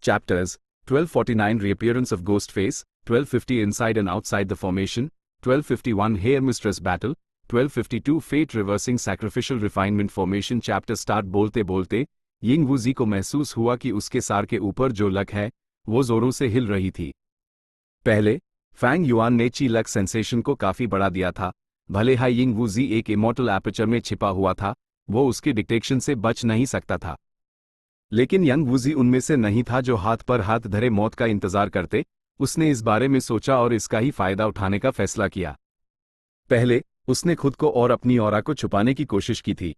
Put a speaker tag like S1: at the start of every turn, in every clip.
S1: Chapters 1249 Reappearance of Ghostface, 1250 Inside and Outside the Formation, 1251 Hair Mistress Battle, 1252 Fate Reversing Sacrificial Refinement Formation Chapter Start बोलते बोलते Ying Woozi को महसूस हुआ कि उसके सार के ऊपर जो लक है वो जोरों से हिल रही थी। पहले फैंग युआन ने ची लक सेंसेशन को काफी बढ़ा दिया था। भले ही यिंग वूजी एक इमॉर्टल एपर्चर में छिपा हुआ था, वो उसके डिटेक्शन से बच नहीं सकता था। लेकिन यंग वूजी उनमें से नहीं था जो हाथ पर हाथ धरे मौत का इंतजार करते। उसने इस बारे में सोचा और इसका ही फायदा उठाने का फैसला किया। पहले उसने खुद को और अपनी ऑरा को छुपाने की कोशिश की थी।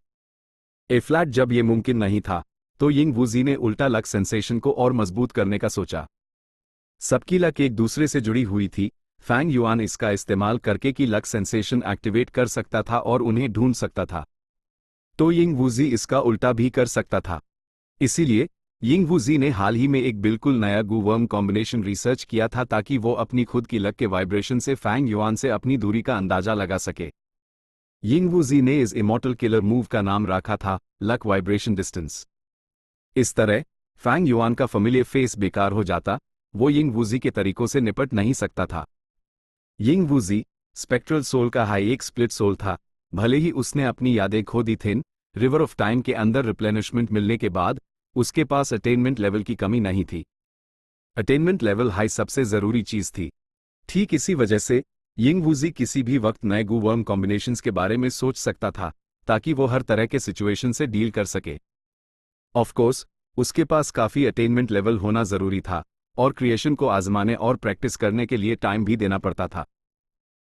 S1: फ्लैट जब यह मुमकिन नहीं था तो यिंग वूजी ने उल्टा लक सेंसेशन को और मजबूत करने का सोचा। सबकी लक एक दूसरे से जुड़ी हुई थी। फैंग युआन इसका इस्तेमाल करके की लक सेंसेशन एक्टिवेट कर सकता था और उन्हें ढूंढ सकता था, तो यिंग वूजी इसका उल्टा भी कर सकता था। इसीलिए यिंग वूजी ने हाल ही में एक बिल्कुल नया गू वर्म कॉम्बिनेशन रिसर्च किया था ताकि वो अपनी खुद की लक के वाइब्रेशन से फैंग युआन से अपनी दूरी का अंदाजा लगा सके। यिंग वूजी ने इस इमॉर्टल किलर मूव का नाम रखा था लक वाइब्रेशन डिस्टेंस। इस तरह फैंग युआन का फैमिलियर फेस बेकार हो जाता, वो यिंग वूजी के तरीकों से निपट नहीं सकता था। यिंग वूजी स्पेक्ट्रल सोल का हाई एक स्प्लिट सोल था। भले ही उसने अपनी यादें खो दी थी, रिवर ऑफ टाइम के अंदर रिप्लेनिशमेंट मिलने के बाद उसके पास अटेनमेंट लेवल की कमी नहीं थी। अटेनमेंट लेवल हाई सबसे जरूरी चीज थी। ठीक इसी वजह से यिंग वूजी किसी भी वक्त नए गू वर्म कॉम्बिनेशंस के बारे में सोच सकता था ताकि वो हर तरह के सिचुएशन से डील कर सके। ऑफ कोर्स उसके पास काफी अटेनमेंट लेवल होना जरूरी था और क्रिएशन को आजमाने और प्रैक्टिस करने के लिए टाइम भी देना पड़ता था।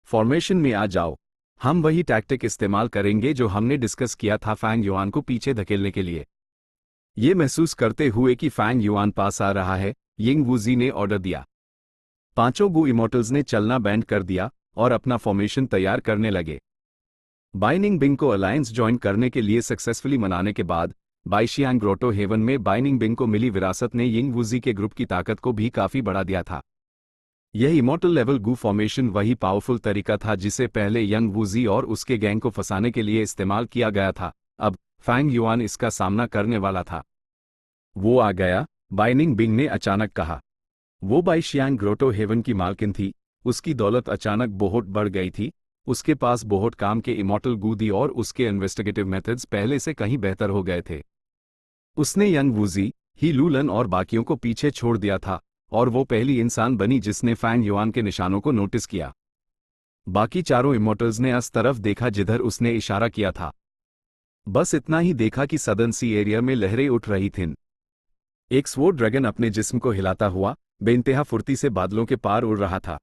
S1: फॉर्मेशन में आ जाओ, हम वही टैक्टिक इस्तेमाल करेंगे जो हमने डिस्कस किया था फैंग युआन को पीछे धकेलने के लिए। ये महसूस करते हुए कि फैंग युआन पास आ रहा है, यिंग वूजी ने ऑर्डर दिया। पांचों गू इमॉर्टल्स ने चलना बैंड कर दिया और अपना फॉर्मेशन तैयार करने लगे। बाइनिंग बिंग को अलायंस ज्वाइन करने के लिए सक्सेसफुली मनाने के बाद बाइशियांग ग्रोटो हेवन में बाइनिंग बिंग को मिली विरासत ने यिंग वूजी के ग्रुप की ताकत को भी काफी बढ़ा दिया था। यह इमॉर्टल लेवल गू फॉर्मेशन वही पावरफुल तरीका था जिसे पहले यंग वूजी और उसके गैंग को फंसाने के लिए इस्तेमाल किया गया था। अब फैंग युआन इसका सामना करने वाला था। वो आ गया, बाइनिंग बिंग ने अचानक कहा। वो बाइशियांग ग्रोटो हेवन की मालकिन थी। उसकी दौलत अचानक बहुत बढ़ गई थी। उसके पास बहुत काम के इमॉर्टल गू दी और उसके इन्वेस्टिगेटिव मेथड्स पहले से कहीं बेहतर हो गए थे। उसने यंग वूजी, ही लूलन और बाकियों को पीछे छोड़ दिया था और वो पहली इंसान बनी जिसने फैंग युआन के निशानों को नोटिस किया। बाकी चारों इमॉर्टल्स ने उस तरफ देखा जिधर उसने इशारा किया था। बस इतना ही देखा कि सदर्न सी एरिया में लहरें उठ रही थीं। एक स्वॉर्ड ड्रैगन अपने जिस्म को हिलाता हुआ बेइंतहा फुर्ती से बादलों के पार उड़ रहा था।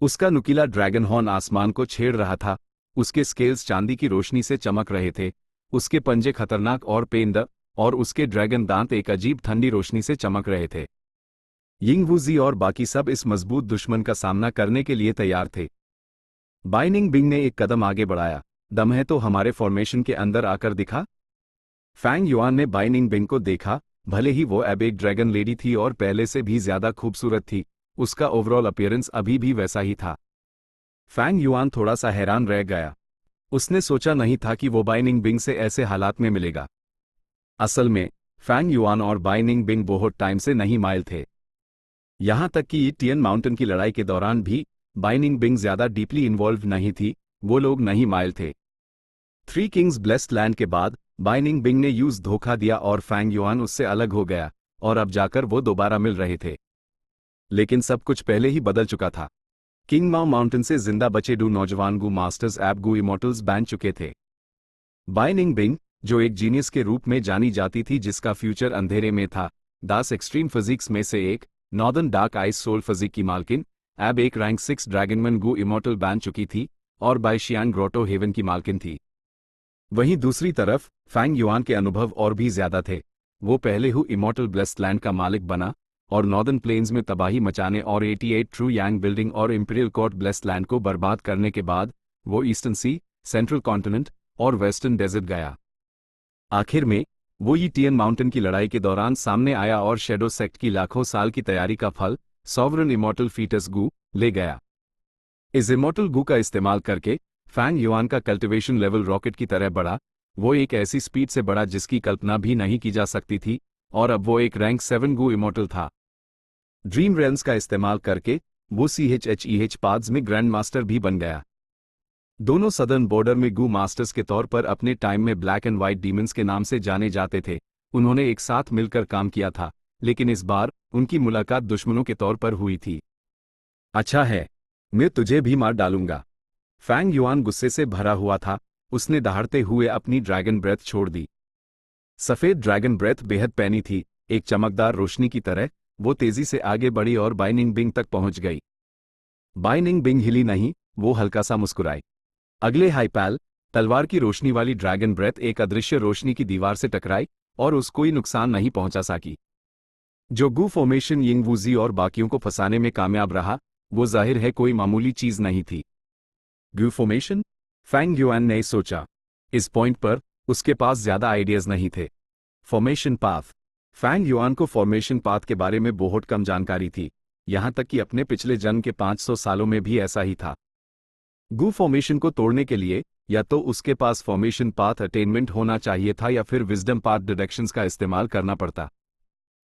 S1: उसका नुकीला ड्रैगन हॉर्न आसमान को छेड़ रहा था। उसके स्केल्स चांदी की रोशनी से चमक रहे थे। उसके पंजे खतरनाक और पेंद और उसके ड्रैगन दांत एक अजीब ठंडी रोशनी से चमक रहे थे। यिंग वूजी और बाकी सब इस मजबूत दुश्मन का सामना करने के लिए तैयार थे। बाइनिंग बिंग ने एक कदम आगे बढ़ाया। दम है तो हमारे फॉर्मेशन के अंदर आकर दिखा। फैंग युआन ने बाइनिंग बिंग को देखा। भले ही वो अब एक ड्रैगन लेडी थी और पहले से भी ज्यादा खूबसूरत थी, उसका ओवरऑल अपीयरेंस अभी भी वैसा ही था। फैंग युआन थोड़ा सा हैरान रह गया। उसने सोचा नहीं था कि वो बाइनिंग बिंग से ऐसे हालात में मिलेगा। असल में फैंग युआन और बाइनिंग बिंग बहुत टाइम से नहीं माइल थे। यहां तक कि टियन माउंटेन की लड़ाई के दौरान भी बाइनिंग बिंग ज्यादा डीपली इन्वॉल्व नहीं थी। वो लोग नहीं माइल थे। थ्री किंग्स ब्लेस्ड लैंड के बाद बाइनिंग बिंग ने यूज धोखा दिया और फैंग युआन उससे अलग हो गया और अब जाकर वो दोबारा मिल रहे थे। लेकिन सब कुछ पहले ही बदल चुका था। किंग माओ माउंटेन से जिंदा बचे 2 नौजवान गू मास्टर्स ऐप गू इमॉर्टल्स बन चुके थे। बाइनिंग बिंग, जो एक जीनियस के रूप में जानी जाती थी जिसका फ्यूचर अंधेरे में था, 10 एक्सट्रीम फिजिक्स में से एक, northern dark ice soul physique की मालकिन, अब एक रैंक 6 ड्रैगनमैन गू इमॉर्टल बन चुकी थी और बाइशियांग ग्रोटो हेवन की मालकिन थी। वहीं दूसरी तरफ फैंग युआन के अनुभव और भी ज्यादा थे। वो पहले ही इमॉर्टल ब्लेस्ड लैंड का मालिक बना और नॉर्दर्न प्लेन्स में तबाही मचाने और 88 ट्रू यांग बिल्डिंग और इंपीरियल कोर्ट ब्लेस्ड लैंड को बर्बाद करने के बाद वो ईस्टर्न सी, सेंट्रल कॉन्टिनेंट और वेस्टर्न डेजर्ट गया। आखिर में वो टियन माउंटेन की लड़ाई के दौरान सामने आया और शेडो सेक्ट की लाखों साल की तैयारी का फल सॉवरन इमॉर्टल फीटस गू ले गया। इस इमॉर्टल गू का इस्तेमाल करके फैंग युआन का कल्टिवेशन लेवल रॉकेट की तरह बढ़ा। वो एक ऐसी स्पीड से बढ़ा जिसकी कल्पना भी नहीं की जा सकती थी और अब वो एक रैंक 7 गू इमोर्टल था। ड्रीम रेल्म्स का इस्तेमाल करके वो CHEH पाथ्स में ग्रैंड मास्टर भी बन गया। दोनों सदर्न बॉर्डर में गू मास्टर्स के तौर पर अपने टाइम में ब्लैक एंड व्हाइट डीमंस के नाम से जाने जाते थे। उन्होंने एक साथ मिलकर काम किया था, लेकिन इस बार उनकी मुलाकात दुश्मनों के तौर पर हुई थी। अच्छा है, मैं तुझे भी मार डालूंगा। फैंग युआन गुस्से से भरा हुआ था। उसने दहाड़ते हुए अपनी ड्रैगन ब्रेथ छोड़ दी। सफेद ड्रैगन ब्रेथ बेहद पैनी थी, एक चमकदार रोशनी की तरह। वो तेजी से आगे बढ़ी और बाइनिंग बिंग तक पहुंच गई। बाइनिंग बिंग हिली नहीं, वो हल्का सा मुस्कुराई। अगले हाइपैल तलवार की रोशनी वाली ड्रैगन ब्रेथ एक अदृश्य रोशनी की दीवार से टकराई और उसको कोई नुकसान नहीं पहुंचा सकी। जो गू फॉर्मेशन यिंग वूजी और बाकियों को फंसाने में कामयाब रहा, वो जाहिर है कोई मामूली चीज नहीं थी। गू फॉर्मेशन? फैंग युआन ने सोचा। इस पॉइंट पर उसके पास ज्यादा आइडियाज नहीं थे। Formation path. फैंग युआन को फॉर्मेशन पाथ के बारे में बहुत कम जानकारी थी, यहां तक कि अपने पिछले जन्म के 500 सालों में भी ऐसा ही था। गू फॉर्मेशन को तोड़ने के लिए या तो उसके पास फॉर्मेशन पाथ अटेनमेंट होना चाहिए था या फिर विजडम पाथ डिडक्शंस का इस्तेमाल करना पड़ता।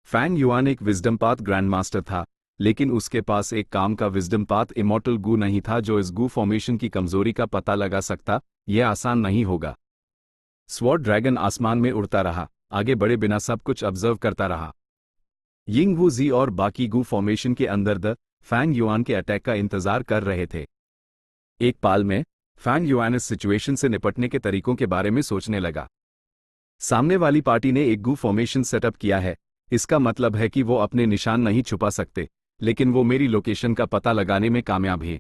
S1: फैंग युआन एक विजडम पाथ ग्रैंड मास्टर था, लेकिन उसके पास एक काम का विजडम पाथ इमॉर्टल गू नहीं था जो इस गू फॉर्मेशन की कमजोरी का पता लगा सकता। यह आसान नहीं होगा। स्वॉर्ड ड्रैगन आसमान में उड़ता रहा, आगे बढ़े बिना सब कुछ ऑब्जर्व करता रहा। यिंग वूजी और बाकी गू फॉर्मेशन के अंदर द फैंग युआन के अटैक का इंतजार कर रहे थे। एक पाल में फैंग युआन इस सिचुएशन से निपटने के तरीकों के बारे में सोचने लगा। सामने वाली पार्टी ने एक गू फॉर्मेशन सेटअप किया है, इसका मतलब है कि वो अपने निशान नहीं छुपा सकते, लेकिन वो मेरी लोकेशन का पता लगाने में कामयाब हैं।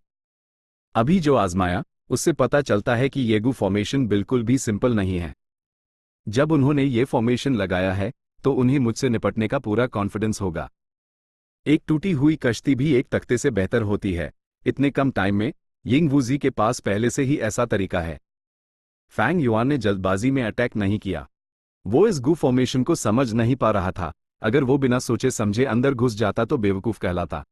S1: अभी जो आजमाया, उससे पता चलता है कि ये गू फॉर्मेशन बिल्कुल भी सिंपल नहीं है। जब उन्होंने ये फॉर्मेशन लगाया है, तो उन्हें मुझसे निपटने का पूरा कॉन्फिडेंस होगा। एक टूटी हुई कश्ती भी एक तख्ते से बेहतर होती है। इतने कम टाइम में यिंग वूजी के पास पहले से ही ऐसा तरीका है। फैंग युआन ने जल्दबाजी में अटैक नहीं किया। वो इस गू फॉर्मेशन को समझ नहीं पा रहा था। अगर वो बिना सोचे समझे अंदर घुस जाता तो बेवकूफ कहलाता।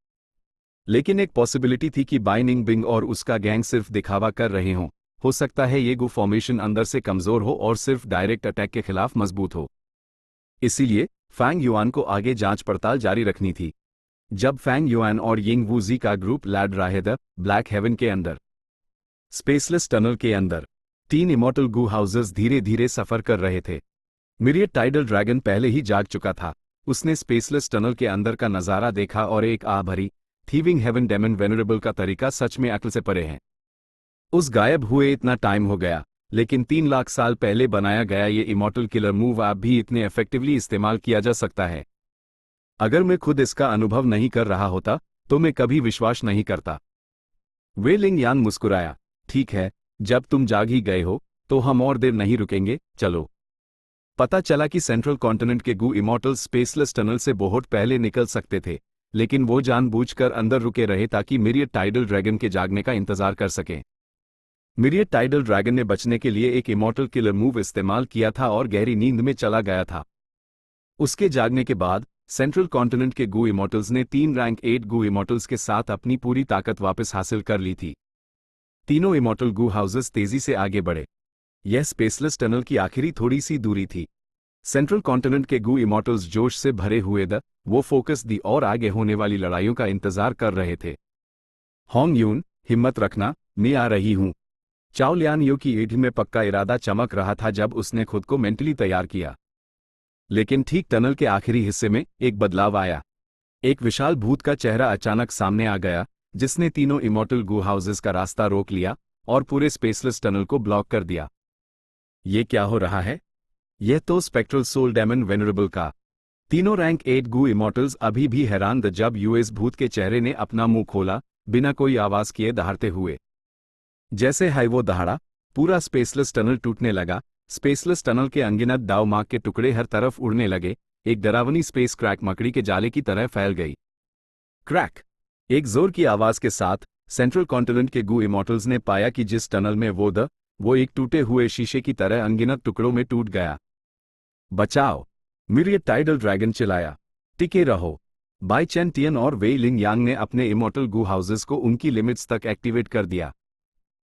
S1: लेकिन एक पॉसिबिलिटी थी कि बाइनिंग बिंग और उसका गैंग सिर्फ दिखावा कर रहे हों। हो सकता है ये गू फॉर्मेशन अंदर से कमजोर हो और सिर्फ डायरेक्ट अटैक के खिलाफ मजबूत हो। इसीलिए फैंग युआन को आगे जांच पड़ताल जारी रखनी थी। जब फैंग युआन और यिंग वूजी का ग्रुप लैड रहे द ब्लैक हेवन के अंदर, स्पेसलेस टनल के अंदर, 3 इमॉर्टल गू हाउसेस धीरे धीरे सफर कर रहे थे। मिरियड टाइडल ड्रैगन पहले ही जाग चुका था। उसने स्पेसलेस टनल के अंदर का नजारा देखा और एक आह भरी, थीविंग हेवन डेमन वेनरेबल का तरीका सच में अक्ल से परे है। उस गायब हुए इतना टाइम हो गया, लेकिन 3 लाख साल पहले बनाया गया ये इमॉर्टल किलर मूव अब भी इतने इफेक्टिवली इस्तेमाल किया जा सकता है। अगर मैं खुद इसका अनुभव नहीं कर रहा होता, तो मैं कभी विश्वास नहीं करता। वे लिंग यान मुस्कुराया। ठीक है, जब तुम जाग ही गए हो, तो हम और देर नहीं रुकेंगे, चलो। पता चला कि सेंट्रल कॉन्टिनेंट के गू इमॉर्टल स्पेसलेस टनल से बहुत पहले निकल सकते थे, लेकिन वो जानबूझकर अंदर रुके रहे ताकि मिरियड टाइडल ड्रैगन के जागने का इंतजार कर सकें। मिरियड टाइडल ड्रैगन ने बचने के लिए एक इमॉर्टल किलर मूव इस्तेमाल किया था और गहरी नींद में चला गया था। उसके जागने के बाद सेंट्रल कॉन्टिनेंट के गू इमॉर्टल्स ने 3 रैंक 8 गू इमॉर्टल्स के साथ अपनी पूरी ताकत वापस हासिल कर ली थी। तीनों इमॉर्टल गू हाउसेस तेजी से आगे बढ़े। यह स्पेसलेस टनल की आखिरी थोड़ी सी दूरी थी। सेंट्रल कॉन्टिनेंट के गू इमॉर्टल्स जोश से भरे हुए वो फोकस दी और आगे होने वाली लड़ाइयों का इंतजार कर रहे थे। होंग यून, हिम्मत रखना, मैं आ रही हूं। चाओ लियान यू की ईढ़ में पक्का इरादा चमक रहा था जब उसने खुद को मेंटली तैयार किया। लेकिन ठीक टनल के आखिरी हिस्से में एक बदलाव आया। एक विशाल भूत का चेहरा अचानक सामने आ गया, जिसने तीनों इमॉर्टल गू हाउसेस का रास्ता रोक लिया और पूरे स्पेसलेस टनल को ब्लॉक कर दिया। ये क्या हो रहा है? यह तो स्पेक्ट्रल सोल डेमन वेनरेबल का। तीनों रैंक 8 गू इमॉर्टल्स अभी भी हैरान थे जब यूएस भूत के चेहरे ने अपना मुंह खोला, बिना कोई आवाज किए दहाड़ते हुए। जैसे है वो दहाड़ा, पूरा स्पेसलेस टनल टूटने लगा। स्पेसलेस टनल के अनगिनत दाव मार्क के टुकड़े हर तरफ उड़ने लगे। एक डरावनी स्पेस क्रैक मकड़ी के जाले की तरह फैल गई। क्रैक! एक जोर की आवाज के साथ सेंट्रल कॉन्टिनेंट के गू इमॉर्टल्स ने पाया कि जिस टनल में वो एक टूटे हुए शीशे की तरह अनगिनत टुकड़ों में टूट गया। बचाओ! मिरियड टाइडल ड्रैगन चिल्लाया। टिके रहो! बाई चेन टियन और वेई लिंग यांग ने अपने इमॉर्टल गू हाउसेस को उनकी लिमिट्स तक एक्टिवेट कर दिया।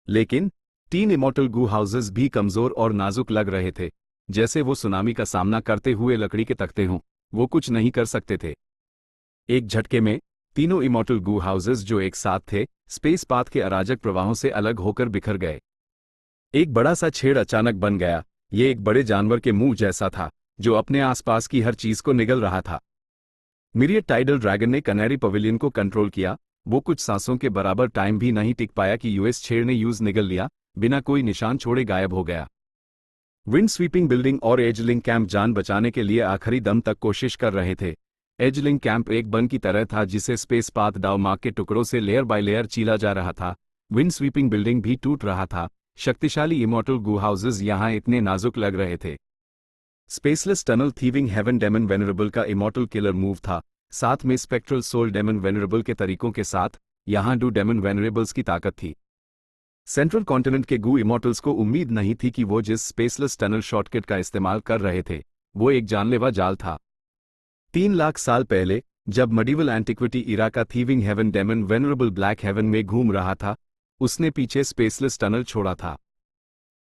S1: लेकिन 3 इमॉर्टल गू हाउसेस भी कमजोर और नाजुक लग रहे थे, जैसे वो सुनामी का सामना करते हुए लकड़ी के तख्ते हों। वो कुछ नहीं कर सकते थे। एक झटके में तीनों इमॉर्टल गू हाउसेस जो एक साथ थे, स्पेस पाथ के अराजक प्रवाहों से अलग होकर बिखर गए। एक बड़ा सा छेद अचानक बन गया। ये एक बड़े जानवर के मुंह जैसा था, जो अपने आसपास की हर चीज को निगल रहा था। मिरियड टाइडल ड्रैगन ने कनेरी पवेलियन को कंट्रोल किया। वो कुछ सांसों के बराबर टाइम भी नहीं टिक पाया कि यूएस छेद ने यूज निगल लिया, बिना कोई निशान छोड़े गायब हो गया। विंड स्वीपिंग बिल्डिंग और एजलिंग कैंप जान बचाने के लिए आखिरी दम तक कोशिश कर रहे थे। एजलिंग कैंप एक बन की तरह था जिसे स्पेस पाथ डाउमार्क के टुकड़ों से लेयर बाय लेयर चीला जा रहा था। विंड स्वीपिंग बिल्डिंग भी टूट रहा था। शक्तिशाली इमॉर्टल गू हाउसेस यहां इतने नाजुक लग रहे थे। Spaceless tunnel thieving heaven demon venerable का इमॉर्टल किलर मूव था, साथ में स्पेक्ट्रल सोल डेमन वेनरेबल के तरीकों के साथ यहां डू डेमन वेनरेबल्स की ताकत थी। सेंट्रल कॉन्टिनेंट के गू इमॉर्टल्स को उम्मीद नहीं थी कि वो जिस स्पेसलेस टनल शॉर्टकट का इस्तेमाल कर रहे थे, वो एक जानलेवा जाल था। 3 लाख साल पहले, जब मडीवल एंटिक्विटी इरा का thieving heaven demon venerable black heaven में घूम रहा था, उसने पीछे स्पेसलेस टनल छोड़ा था।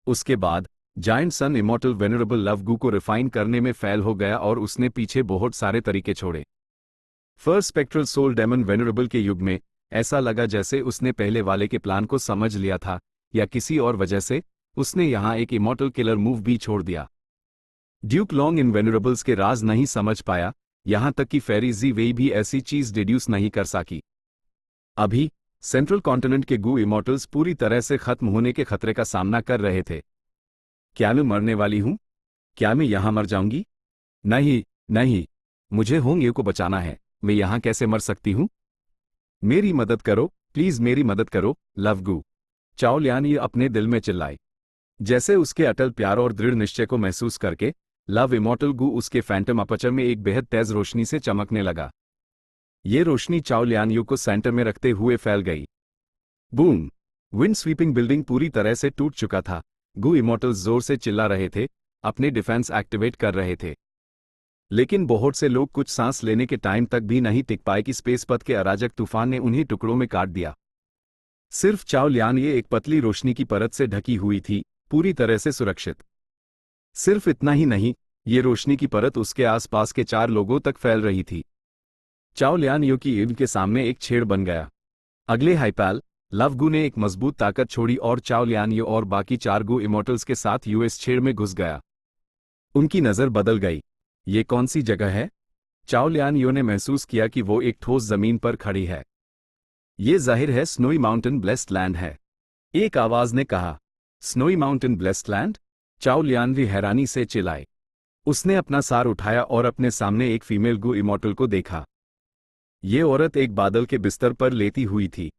S1: उसके बाद जायंट सन इमॉर्टल वेनरेबल लव गू को रिफाइन करने में फेल हो गया और उसने पीछे बहुत सारे तरीके छोड़े। First spectral soul demon venerable के युग में ऐसा लगा जैसे उसने पहले वाले के प्लान को समझ लिया था, या किसी और वजह से उसने यहां एक इमॉर्टल किलर मूव भी छोड़ दिया। ड्यूक लॉन्ग इन वेनरेबल्स के राज नहीं समझ पाया, यहां तक कि फेरी जी वेई भी ऐसी चीज डिड्यूस नहीं कर सकी। अभी सेंट्रल कॉन्टिनेंट के गू इमॉर्टल्स पूरी तरह से खत्म होने के खतरे का सामना कर रहे थे। क्या मैं मरने वाली हूं? क्या मैं यहां मर जाऊंगी? नहीं, नहीं, मुझे होंग यू को बचाना है। मैं यहां कैसे मर सकती हूं? मेरी मदद करो, प्लीज मेरी मदद करो, लव गू। चाओ लियान ये अपने दिल में चिल्लाई। जैसे उसके अटल प्यार और दृढ़ निश्चय को महसूस करके लव इमॉर्टल गू उसके फैंटम अपर्चर में एक बेहद तेज रोशनी से चमकने लगा। ये रोशनी चाओ लियान यू को सेंटर में रखते हुए फैल गई। बूम! विंड स्वीपिंग बिल्डिंग पूरी तरह से टूट चुका था। गू इमॉर्टल्स जोर से चिल्ला रहे थे, अपने डिफेंस एक्टिवेट कर रहे थे। लेकिन बहुत से लोग कुछ सांस लेने के टाइम तक भी नहीं टिक पाए कि स्पेस पथ के अराजक तूफान ने उन्हें टुकड़ों में काट दिया। सिर्फ चाओ लियान ये एक पतली रोशनी की परत से ढकी हुई थी, पूरी तरह से सुरक्षित। सिर्फ इतना ही नहीं, ये रोशनी की परत उसके आसपास के 4 लोगों तक फैल रही थी। चाओ लियान यू की ईव के सामने एक छेद बन गया। अगले हाइपैल लव गू ने एक मजबूत ताकत छोड़ी और चाओ लियान यू और बाकी 4 गू इमॉर्टल्स के साथ यूएस छेद में घुस गया। उनकी नजर बदल गई। ये कौन सी जगह है? चाओ लियान यू ने महसूस किया कि वो एक ठोस जमीन पर खड़ी है। ये जाहिर है स्नोई माउंटेन ब्लेस्ड लैंड है, एक आवाज ने कहा। Snowy mountain blessed land? चाओ लियान भी हैरानी से चिल्लाए। उसने अपना सार उठाया और अपने सामने एक फीमेल गू इमॉर्टल को देखा। ये औरत एक बादल के बिस्तर पर लेटी हुई थी।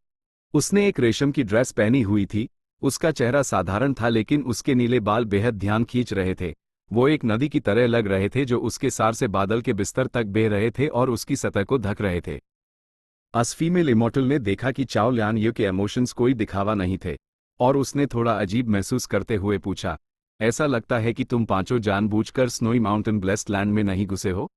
S1: उसने एक रेशम की ड्रेस पहनी हुई थी। उसका चेहरा साधारण था लेकिन उसके नीले बाल बेहद ध्यान खींच रहे थे। वो एक नदी की तरह लग रहे थे जो उसके सार से बादल के बिस्तर तक बह रहे थे और उसकी सतह को ढक रहे थे। अस फीमेल इमॉर्टल ने देखा कि चाओ लियान यू के इमोशंस कोई दिखावा नहीं थे, और उसने थोड़ा अजीब महसूस करते हुए पूछा, ऐसा लगता है कि तुम पांचों जानबूझकर स्नोई माउंटेन ब्लेस्ड लैंड में नहीं घुसे हो?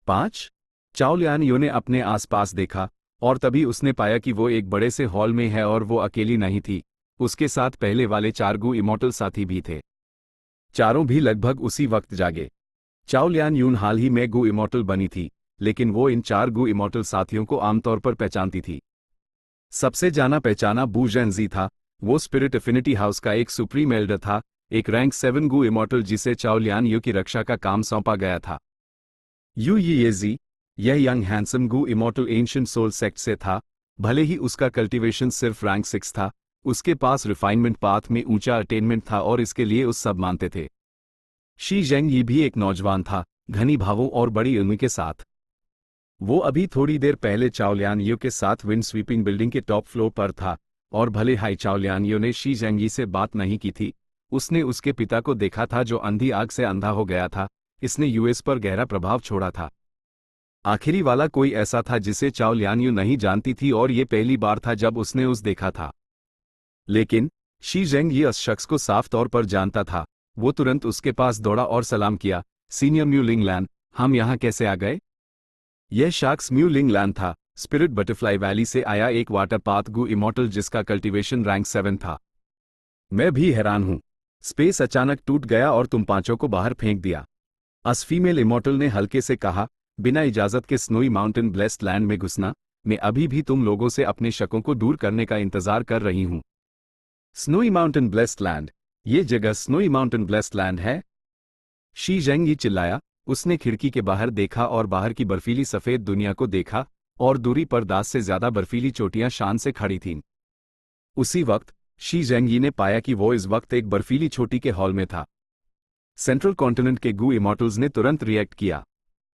S1: 5? चाओ लियान यू ने अपने आसपास देखा और तभी उसने पाया कि वो एक बड़े से हॉल में है और वो अकेली नहीं थी। उसके साथ पहले वाले 4 गू इमॉर्टल साथी भी थे। चारों भी लगभग उसी वक्त जागे। चाओ लियान यून हाल ही में गू इमॉर्टल बनी थी, लेकिन वो इन 4 गू इमॉर्टल साथियों को आमतौर पर पहचानती थी। सबसे जाना पहचाना बू जेनजी था। वो स्पिरिट एफिनिटी हाउस का एक सुप्रीम एल्डर था, एक रैंक 7 गू इमॉर्टल जिसे चाओ लियान यू की रक्षा का काम सौंपा गया था। यू येजी, यह यंग हैंडसम गू इमॉर्टल एंशिएंट सोल सेक्ट से था। भले ही उसका कल्टीवेशन सिर्फ रैंक 6 था, उसके पास रिफाइनमेंट पाथ में ऊंचा अटेनमेंट था और इसके लिए उस सब मानते थे। शी जेंग ये भी एक नौजवान था, घनी भावों और बड़ी इल्म के साथ। वो अभी थोड़ी देर पहले चाओ लियान यू के साथ विंड स्वीपिंग बिल्डिंग के टॉप फ्लोर पर था, और भले हाई चाओ लियान यू ने शी जेंगी से बात नहीं की थी, उसने उसके पिता को देखा था जो अंधी आग से अंधा हो गया था। इसने यूएस पर गहरा प्रभाव छोड़ा था। आखिरी वाला कोई ऐसा था जिसे चाओ लियान यू नहीं जानती थी और ये पहली बार था जब उसने उस देखा था। लेकिन शी जेंग ये उस शख्स को साफ तौर पर जानता था। वो तुरंत उसके पास दौड़ा और सलाम किया। सीनियर म्यू लिंगलैंड, हम यहाँ कैसे आ गए? यह शख्स म्यू लिंगलैंड था, स्पिरिट बटरफ्लाई वैली से आया एक वाटर पाथ गू इमॉर्टल जिसका कल्टीवेशन रैंक 7 था। मैं भी हैरान हूं। स्पेस अचानक टूट गया और तुम पांचों को बाहर फेंक दिया। अस फीमेल इमॉर्टल ने हल्के से कहा, बिना इजाजत के स्नोई माउंटेन ब्लेस्ड लैंड में घुसना। मैं अभी भी तुम लोगों से अपने शकों को दूर करने का इंतजार कर रही हूं। स्नोई माउंटेन ब्लेस्ड लैंड, ये जगह स्नोई माउंटेन ब्लेस्ड लैंड है? शी जेंग चिल्लाया। उसने खिड़की के बाहर देखा और बाहर की बर्फीली सफेद दुनिया को देखा, और दूरी पर 10 से ज्यादा बर्फीली चोटियां शान से खड़ी थीं। उसी वक्त शी जेंगी ने पाया कि वो इस वक्त एक बर्फीली छोटी के हॉल में था। सेंट्रल कॉन्टिनेंट के गू इमॉर्टल्स ने तुरंत रिएक्ट किया।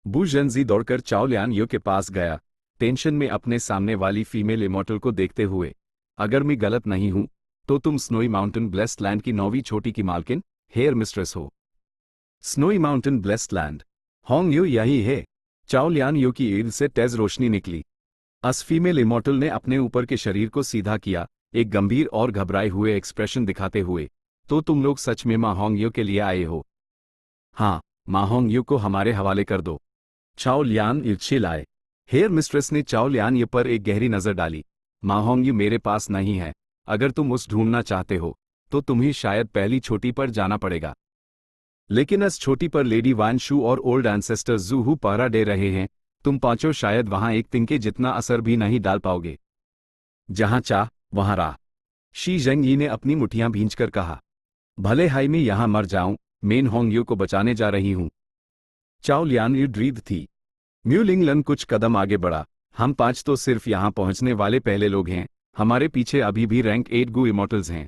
S1: बू जेंजी दौड़कर चाओ लियान यो के पास गया, टेंशन में अपने सामने वाली फीमेल इमॉर्टल को देखते हुए। अगर मैं गलत नहीं हूं तो तुम स्नोई माउंटेन ब्लेस्ड लैंड की 9वीं छोटी की मालकिन, हेयर मिस्ट्रेस हो। Snowy mountain blessed land, Hong you यही है? चाओ लियान यो की ईद से तेज रोशनी निकली। अस फीमेल इमॉर्टल ने अपने ऊपर के शरीर को सीधा किया, एक गंभीर और घबराए हुए एक्सप्रेशन दिखाते हुए। तो तुम लोग सच में मां होंग यू के लिए आए हो? हाँ, मां होंग यू को हमारे हवाले कर दो। चाओ लियान इर्छे लाए। हेयर मिस्ट्रेस ने चाओ लियान ये पर एक गहरी नजर डाली। मां होंग यू मेरे पास नहीं है। अगर तुम उस ढूंढना चाहते हो तो तुम्हें शायद पहली छोटी पर जाना पड़ेगा। लेकिन इस छोटी पर लेडी वान शू और ओल्ड एंसेस्टर्स जूहू पहरा दे रहे हैं। तुम पांचों शायद वहां एक तिनके जितना असर भी नहीं डाल पाओगे। जहां चाह वहां राह, शी जेंगी ने अपनी मुठियां भींचकर कहा। भले हाई मैं यहां मर जाऊं, मेन होंग यू को बचाने जा रही हूं। चाओ लियान यू ड्रीद थी। म्यू लिंगलन कुछ कदम आगे बढ़ा। हम 5 तो सिर्फ यहां पहुंचने वाले पहले लोग हैं। हमारे पीछे अभी भी रैंक 8 गू इमॉर्टल्स हैं।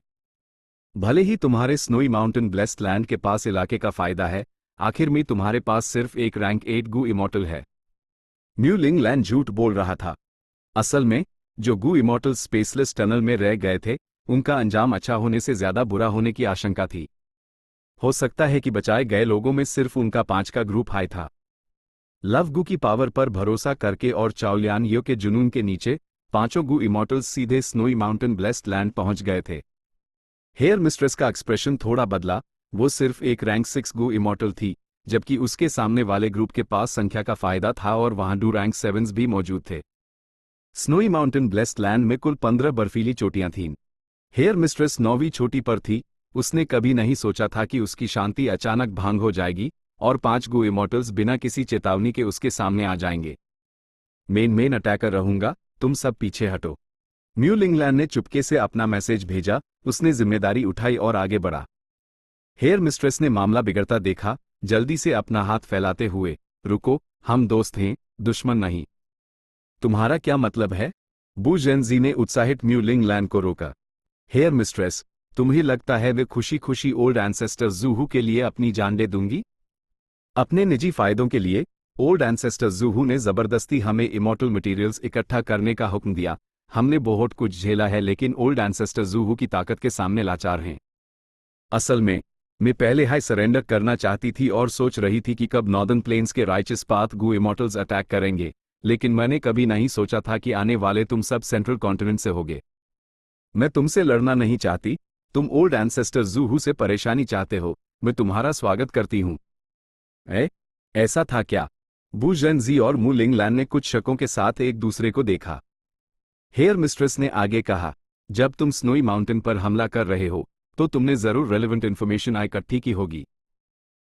S1: भले ही तुम्हारे स्नोई माउंटेन ब्लेस्ड लैंड के पास इलाके का फायदा है, आखिर में तुम्हारे पास सिर्फ एक रैंक 8 गू इमॉर्टल है। म्यू लिंगलैंड झूठ बोल रहा था। असल में जो गू इमॉर्टल स्पेसलेस टनल में रह गए थे, उनका अंजाम अच्छा होने से ज्यादा बुरा होने की आशंका थी। हो सकता है कि बचाए गए लोगों में सिर्फ उनका 5 का ग्रुप हाई था। लव गू की पावर पर भरोसा करके और चाओलियान यो के जुनून के नीचे 5 गू इमॉर्टल्स सीधे स्नोई माउंटेन ब्लेस्ड लैंड पहुंच गए थे। हेयर मिस्ट्रेस का एक्सप्रेशन थोड़ा बदला। वो सिर्फ एक रैंक 6 गू इमॉर्टल थी, जबकि उसके सामने वाले ग्रुप के पास संख्या का फायदा था और वहां 2 रैंक 7s भी मौजूद थे। स्नोई माउंटेन ब्लेस्ड लैंड में कुल 15 बर्फीली चोटियां थीं। हेयर मिस्ट्रेस 9वीं छोटी पर थी। उसने कभी नहीं सोचा था कि उसकी शांति अचानक भंग हो जाएगी और 5 गू इमॉर्टल्स बिना किसी चेतावनी के उसके सामने आ जाएंगे। मेन अटैकर रहूंगा, तुम सब पीछे हटो। म्यू लिंगलैंड ने चुपके से अपना मैसेज भेजा। उसने जिम्मेदारी उठाई और आगे बढ़ा। हेयर मिस्ट्रेस ने मामला बिगड़ता देखा, जल्दी से अपना हाथ फैलाते हुए, रुको, हम दोस्त हैं, दुश्मन नहीं। तुम्हारा क्या मतलब है? बू जेंजी ने उत्साहित म्यू लिंगलैंड को रोका। हेयर मिस्ट्रेस, तुम्हें लगता है वे खुशी खुशी ओल्ड एंसेस्टर्स जूहू के लिए अपनी जान दे दूंगी? अपने निजी फायदों के लिए ओल्ड एंसेस्टर्स जूहू ने जबरदस्ती हमें इमॉर्टल मटेरियल्स इकट्ठा करने का हुक्म दिया। हमने बहुत कुछ झेला है, लेकिन ओल्ड एंसेस्टर्स जूहू की ताकत के सामने लाचार हैं। असल में मैं पहले हाई सरेंडर करना चाहती थी और सोच रही थी कि कब नॉर्दर्न प्लेन्स के राइचस पाथ गू इमॉर्टल्स अटैक करेंगे, लेकिन मैंने कभी नहीं सोचा था कि आने वाले तुम सब सेंट्रल कॉन्टिनेंट से होगे। मैं तुमसे लड़ना नहीं चाहती। तुम ओल्ड एंसेस्टर्स जूहू से परेशानी चाहते हो। मैं तुम्हारा स्वागत करती हूं। ऐसा था क्या? बू जेंजी और मू लिंगलैंड ने कुछ शकों के साथ एक दूसरे को देखा। हेयर मिस्ट्रेस ने आगे कहा, जब तुम स्नोई माउंटेन पर हमला कर रहे हो तो तुमने जरूर रेलेवेंट इन्फॉर्मेशन इकट्ठी की होगी।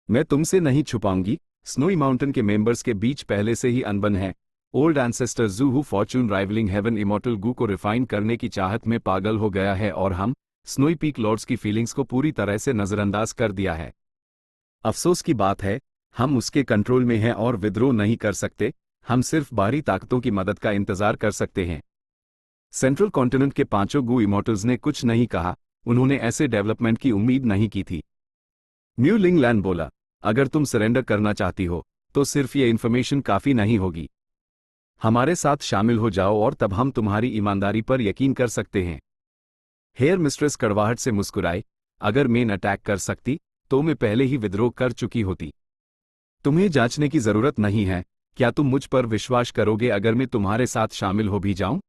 S1: मैं तुमसे नहीं छुपाऊंगी, स्नोई माउंटेन के मेंबर्स के बीच पहले से ही अनबन है। ओल्ड एंसेस्टर्स जूहू फॉर्चून राइवलिंग हेवन इमॉर्टल गू को रिफाइन करने की चाहत में पागल हो गया है और हम स्नोई पीक लॉर्ड्स की फीलिंग्स को पूरी तरह से नजरअंदाज कर दिया है। अफसोस की बात है, हम उसके कंट्रोल में हैं और विद्रोह नहीं कर सकते। हम सिर्फ बाहरी ताकतों की मदद का इंतजार कर सकते हैं। सेंट्रल कॉन्टिनेंट के 5 गू इमॉर्टल्स ने कुछ नहीं कहा। उन्होंने ऐसे डेवलपमेंट की उम्मीद नहीं की थी। म्यू लिंगलैंड बोला, अगर तुम सरेंडर करना चाहती हो तो सिर्फ ये इन्फॉर्मेशन काफी नहीं होगी। हमारे साथ शामिल हो जाओ और तब हम तुम्हारी ईमानदारी पर यकीन कर सकते हैं। हेयर मिस्ट्रेस कड़वाहट से मुस्कुराई, अगर मैं अटैक कर सकती तो मैं पहले ही विद्रोह कर चुकी होती। तुम्हें जांचने की जरूरत नहीं है। क्या तुम मुझ पर विश्वास करोगे अगर मैं तुम्हारे साथ शामिल हो भी जाऊं?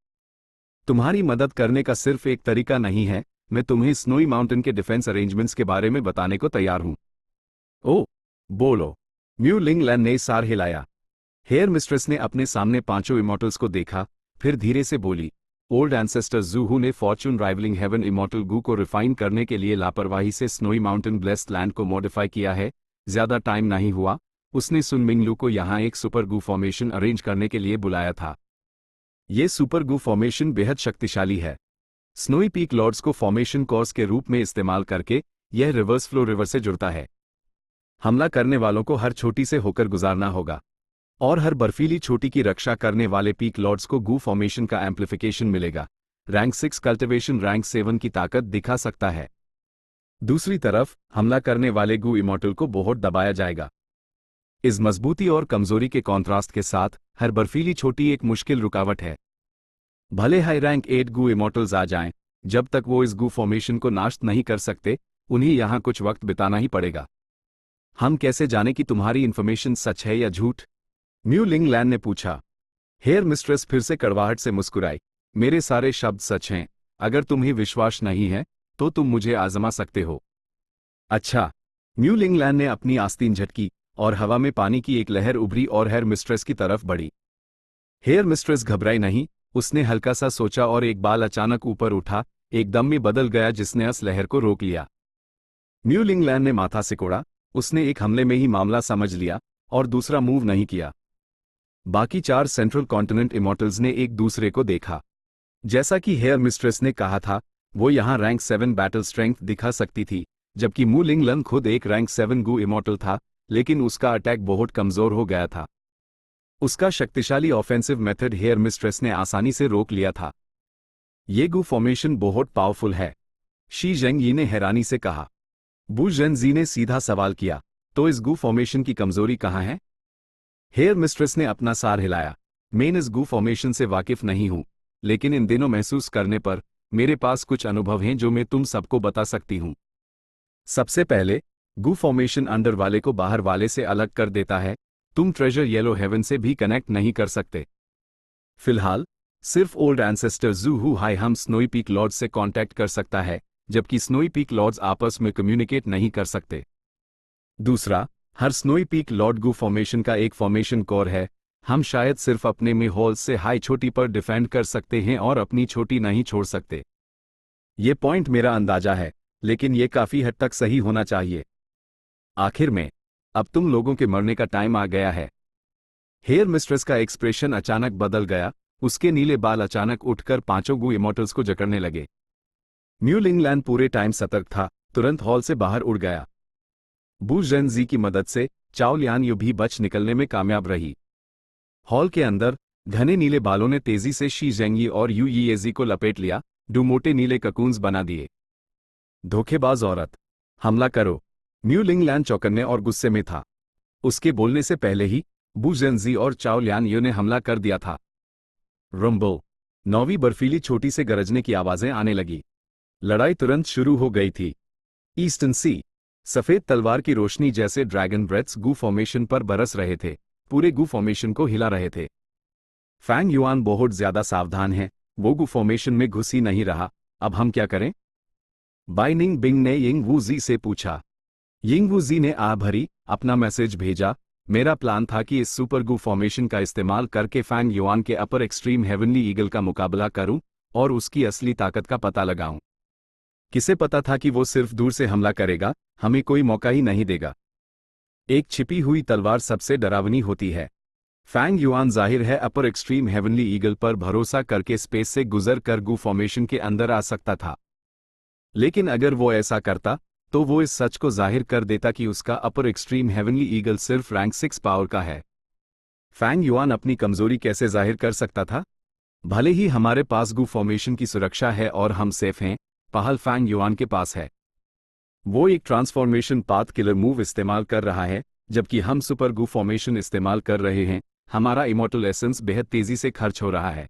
S1: तुम्हारी मदद करने का सिर्फ एक तरीका नहीं है। मैं तुम्हें स्नोई माउंटेन के डिफेंस अरेंजमेंट्स के बारे में बताने को तैयार हूं। ओह, बोलो। म्यू लिंगलैंड ने सार हिलाया। हेयर मिस्ट्रेस ने अपने सामने 5 इमॉर्टल्स को देखा, फिर धीरे से बोली, ओल्ड एंसेस्टर्स जूहू ने फॉर्चून राइवलिंग हेवन इमॉर्टल गू को रिफाइन करने के लिए लापरवाही से स्नोई माउंटेन ब्लेस्ड लैंड को मॉडिफाई किया है। ज्यादा टाइम नहीं हुआ, उसने सुन मिंगलू को यहाँ एक सुपर गू फॉर्मेशन अरेंज करने के लिए बुलाया था। ये सुपर गू फॉर्मेशन बेहद शक्तिशाली है। स्नोई पीक लॉर्ड्स को फॉर्मेशन कोर्स के रूप में इस्तेमाल करके यह रिवर्स फ्लो रिवर से जुड़ता है। हमला करने वालों को हर छोटी से होकर गुजारना होगा और हर बर्फीली छोटी की रक्षा करने वाले पीक लॉर्ड्स को गू फॉर्मेशन का एम्प्लीफिकेशन मिलेगा। रैंक 6 कल्टिवेशन रैंक 7 की ताकत दिखा सकता है। दूसरी तरफ हमला करने वाले गू इमॉर्टल को बहुत दबाया जाएगा। इस मजबूती और कमजोरी के कॉन्ट्रास्ट के साथ हर बर्फीली छोटी एक मुश्किल रुकावट है। भले हाई रैंक 8 गू इमॉर्टल्स आ जाएं, जब तक वो इस गू फॉर्मेशन को नाश नहीं कर सकते, उन्हें यहां कुछ वक्त बिताना ही पड़ेगा। हम कैसे जाने कि तुम्हारी इंफॉर्मेशन सच है या झूठ? म्यू लिंग लैन ने पूछा। हेयर मिस्ट्रेस फिर से कड़वाहट से मुस्कुराई। मेरे सारे शब्द सच हैं। अगर तुम्हें विश्वास नहीं है तो तुम मुझे आजमा सकते हो। अच्छा। म्यू लिंग लैन ने अपनी आस्तीन झटकी और हवा में पानी की एक लहर उभरी और हेयर मिस्ट्रेस की तरफ बढ़ी। हेयर मिस्ट्रेस घबराई नहीं। उसने हल्का सा सोचा और एक बाल अचानक ऊपर उठा, एकदम में बदल गया जिसने उस लहर को रोक लिया। म्यू लिंग लैन ने माथा सिकोड़ा। उसने एक हमले में ही मामला समझ लिया और दूसरा मूव नहीं किया। बाकी 4 सेंट्रल कॉन्टिनेंट इमॉर्टल्स ने एक दूसरे को देखा। जैसा कि हेयर मिस्ट्रेस ने कहा था, वो यहां रैंक 7 बैटल स्ट्रेंथ दिखा सकती थी, जबकि मू लिंग लन खुद एक रैंक 7 गू इमॉर्टल था, लेकिन उसका अटैक बहुत कमजोर हो गया था। उसका शक्तिशाली ऑफेंसिव मेथड हेयर मिस्ट्रेस ने आसानी से रोक लिया था। ये गू फॉर्मेशन बहुत पावरफुल है, शी जेंगयी ने हैरानी से कहा। बू जेनजी ने सीधा सवाल किया, तो इस गू फॉर्मेशन की कमजोरी कहाँ है? हेयर मिस्ट्रेस ने अपना सार हिलाया। मैं इस गू फॉर्मेशन से वाकिफ नहीं हूं, लेकिन इन दिनों महसूस करने पर मेरे पास कुछ अनुभव हैं जो मैं तुम सबको बता सकती हूं। सबसे पहले, गू फॉर्मेशन अंडर वाले को बाहर वाले से अलग कर देता है। तुम ट्रेजर येलो हेवन से भी कनेक्ट नहीं कर सकते। फिलहाल सिर्फ ओल्ड एंसेस्टर जू हु हाई हम स्नोई पीक लॉर्ड्स से कांटेक्ट कर सकता है, जबकि स्नोई पीक लॉर्ड्स आपस में कम्युनिकेट नहीं कर सकते। दूसरा, हर स्नोई पीक लॉर्ड गू फॉर्मेशन का एक फॉर्मेशन कोर है। हम शायद सिर्फ अपने में होल्स से हाई छोटी पर डिफेंड कर सकते हैं और अपनी छोटी नहीं छोड़ सकते। ये पॉइंट मेरा अंदाजा है, लेकिन ये काफी हद तक सही होना चाहिए। आखिर में, अब तुम लोगों के मरने का टाइम आ गया है। हेयर मिस्ट्रेस का एक्सप्रेशन अचानक बदल गया। उसके नीले बाल अचानक उठकर 5 गू इमॉर्टल्स को जकड़ने लगे। म्यू लिंग लैन पूरे टाइम सतर्क था, तुरंत हॉल से बाहर उड़ गया। बू जेनजी की मदद से चाओ लियान यू भी बच निकलने में कामयाब रही। हॉल के अंदर घने नीले बालों ने तेजी से शी जेंगयी और यू यीएजी को लपेट लिया, दो मोटे नीले ककून्स बना दिए। धोखेबाज औरत, हमला करो। म्यू लिंग लैन चौकन्ने और गुस्से में था। उसके बोलने से पहले ही बू जेनजी और चाओ लियान यू ने हमला कर दिया था। रंबो, 9वीं बर्फीली छोटी से गरजने की आवाजें आने लगी। लड़ाई तुरंत शुरू हो गई थी। ईस्टर्न सी, सफेद तलवार की रोशनी जैसे ड्रैगन ब्रेथ्स गू फॉर्मेशन पर बरस रहे थे, पूरे गू फॉर्मेशन को हिला रहे थे। फैंग युआन बहुत ज्यादा सावधान है, वो गू फॉर्मेशन में घुस ही नहीं रहा। अब हम क्या करें? बाइनिंग बिंग ने यिंग वू जी से पूछा। यिंग वू जी ने भरी अपना मैसेज भेजा। मेरा प्लान था कि इस सुपर गू फॉर्मेशन का इस्तेमाल करके फैंग युआन के अपर एक्सट्रीम हेवनली ईगल का मुकाबला करूं और उसकी असली ताकत का पता लगाऊं। किसे पता था कि वो सिर्फ दूर से हमला करेगा, हमें कोई मौका ही नहीं देगा। एक छिपी हुई तलवार सबसे डरावनी होती है। फैंग युआन जाहिर है अपर एक्सट्रीम हेवनली ईगल पर भरोसा करके स्पेस से गुजर कर गू फॉर्मेशन के अंदर आ सकता था, लेकिन अगर वो ऐसा करता तो वो इस सच को जाहिर कर देता कि उसका अपर एक्सट्रीम हेवनली ईगल सिर्फ रैंक 6 पावर का है। फैंग युआन अपनी कमजोरी कैसे जाहिर कर सकता था? भले ही हमारे पास गू फॉर्मेशन की सुरक्षा है और हम सेफ हैं, पहल फैंग युआन के पास है। वो एक ट्रांसफॉर्मेशन पाथ किलर मूव इस्तेमाल कर रहा है, जबकि हम सुपर गू फॉर्मेशन इस्तेमाल कर रहे हैं। हमारा इमॉर्टल एसेंस बेहद तेजी से खर्च हो रहा है।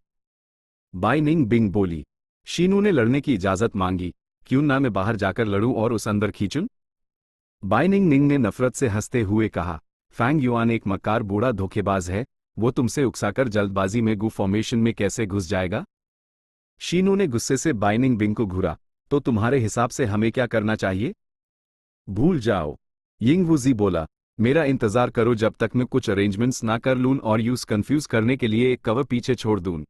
S1: बाइनिंग बिंग बोली। शीनू ने लड़ने की इजाजत मांगी। क्यों ना मैं बाहर जाकर लड़ूं और उस अंदर खींचूं? बाइनिंग निंग ने नफरत से हंसते हुए कहा। फैंग युआन एक मक्कार बूढ़ा धोखेबाज है, वो तुमसे उकसाकर जल्दबाजी में गू फॉर्मेशन में कैसे घुस जाएगा? शीनू ने गुस्से से बाइनिंग बिंग को घूरा। तो तुम्हारे हिसाब से हमें क्या करना चाहिए? भूल जाओ, यिंग वूजी बोला। मेरा इंतजार करो जब तक मैं कुछ अरेंजमेंट्स ना कर लूं और यूज कंफ्यूज करने के लिए एक कवर पीछे छोड़ दूं।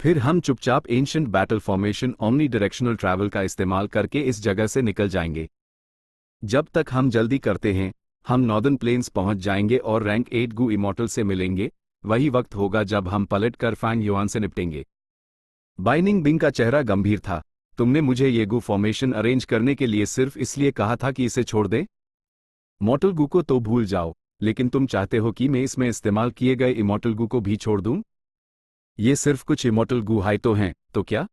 S1: फिर हम चुपचाप ancient battle formation omni directional travel का इस्तेमाल करके इस जगह से निकल जाएंगे। जब तक हम जल्दी करते हैं, हम नॉर्दर्न प्लेन्स पहुंच जाएंगे और रैंक 8 गू इमॉर्टल से मिलेंगे। वही वक्त होगा जब हम पलट कर फैंग युआन से निपटेंगे। बाइनिंग बिंग का चेहरा गंभीर था। तुमने मुझे ये गू फॉर्मेशन अरेंज करने के लिए सिर्फ इसलिए कहा था कि इसे छोड़ दें? मॉर्टल गू को तो भूल जाओ, लेकिन तुम चाहते हो कि मैं इसमें इस्तेमाल किए गए इमॉर्टल गू को भी छोड़ दूं? ये सिर्फ कुछ इमॉर्टल गू हाई तो हैं, तो क्या?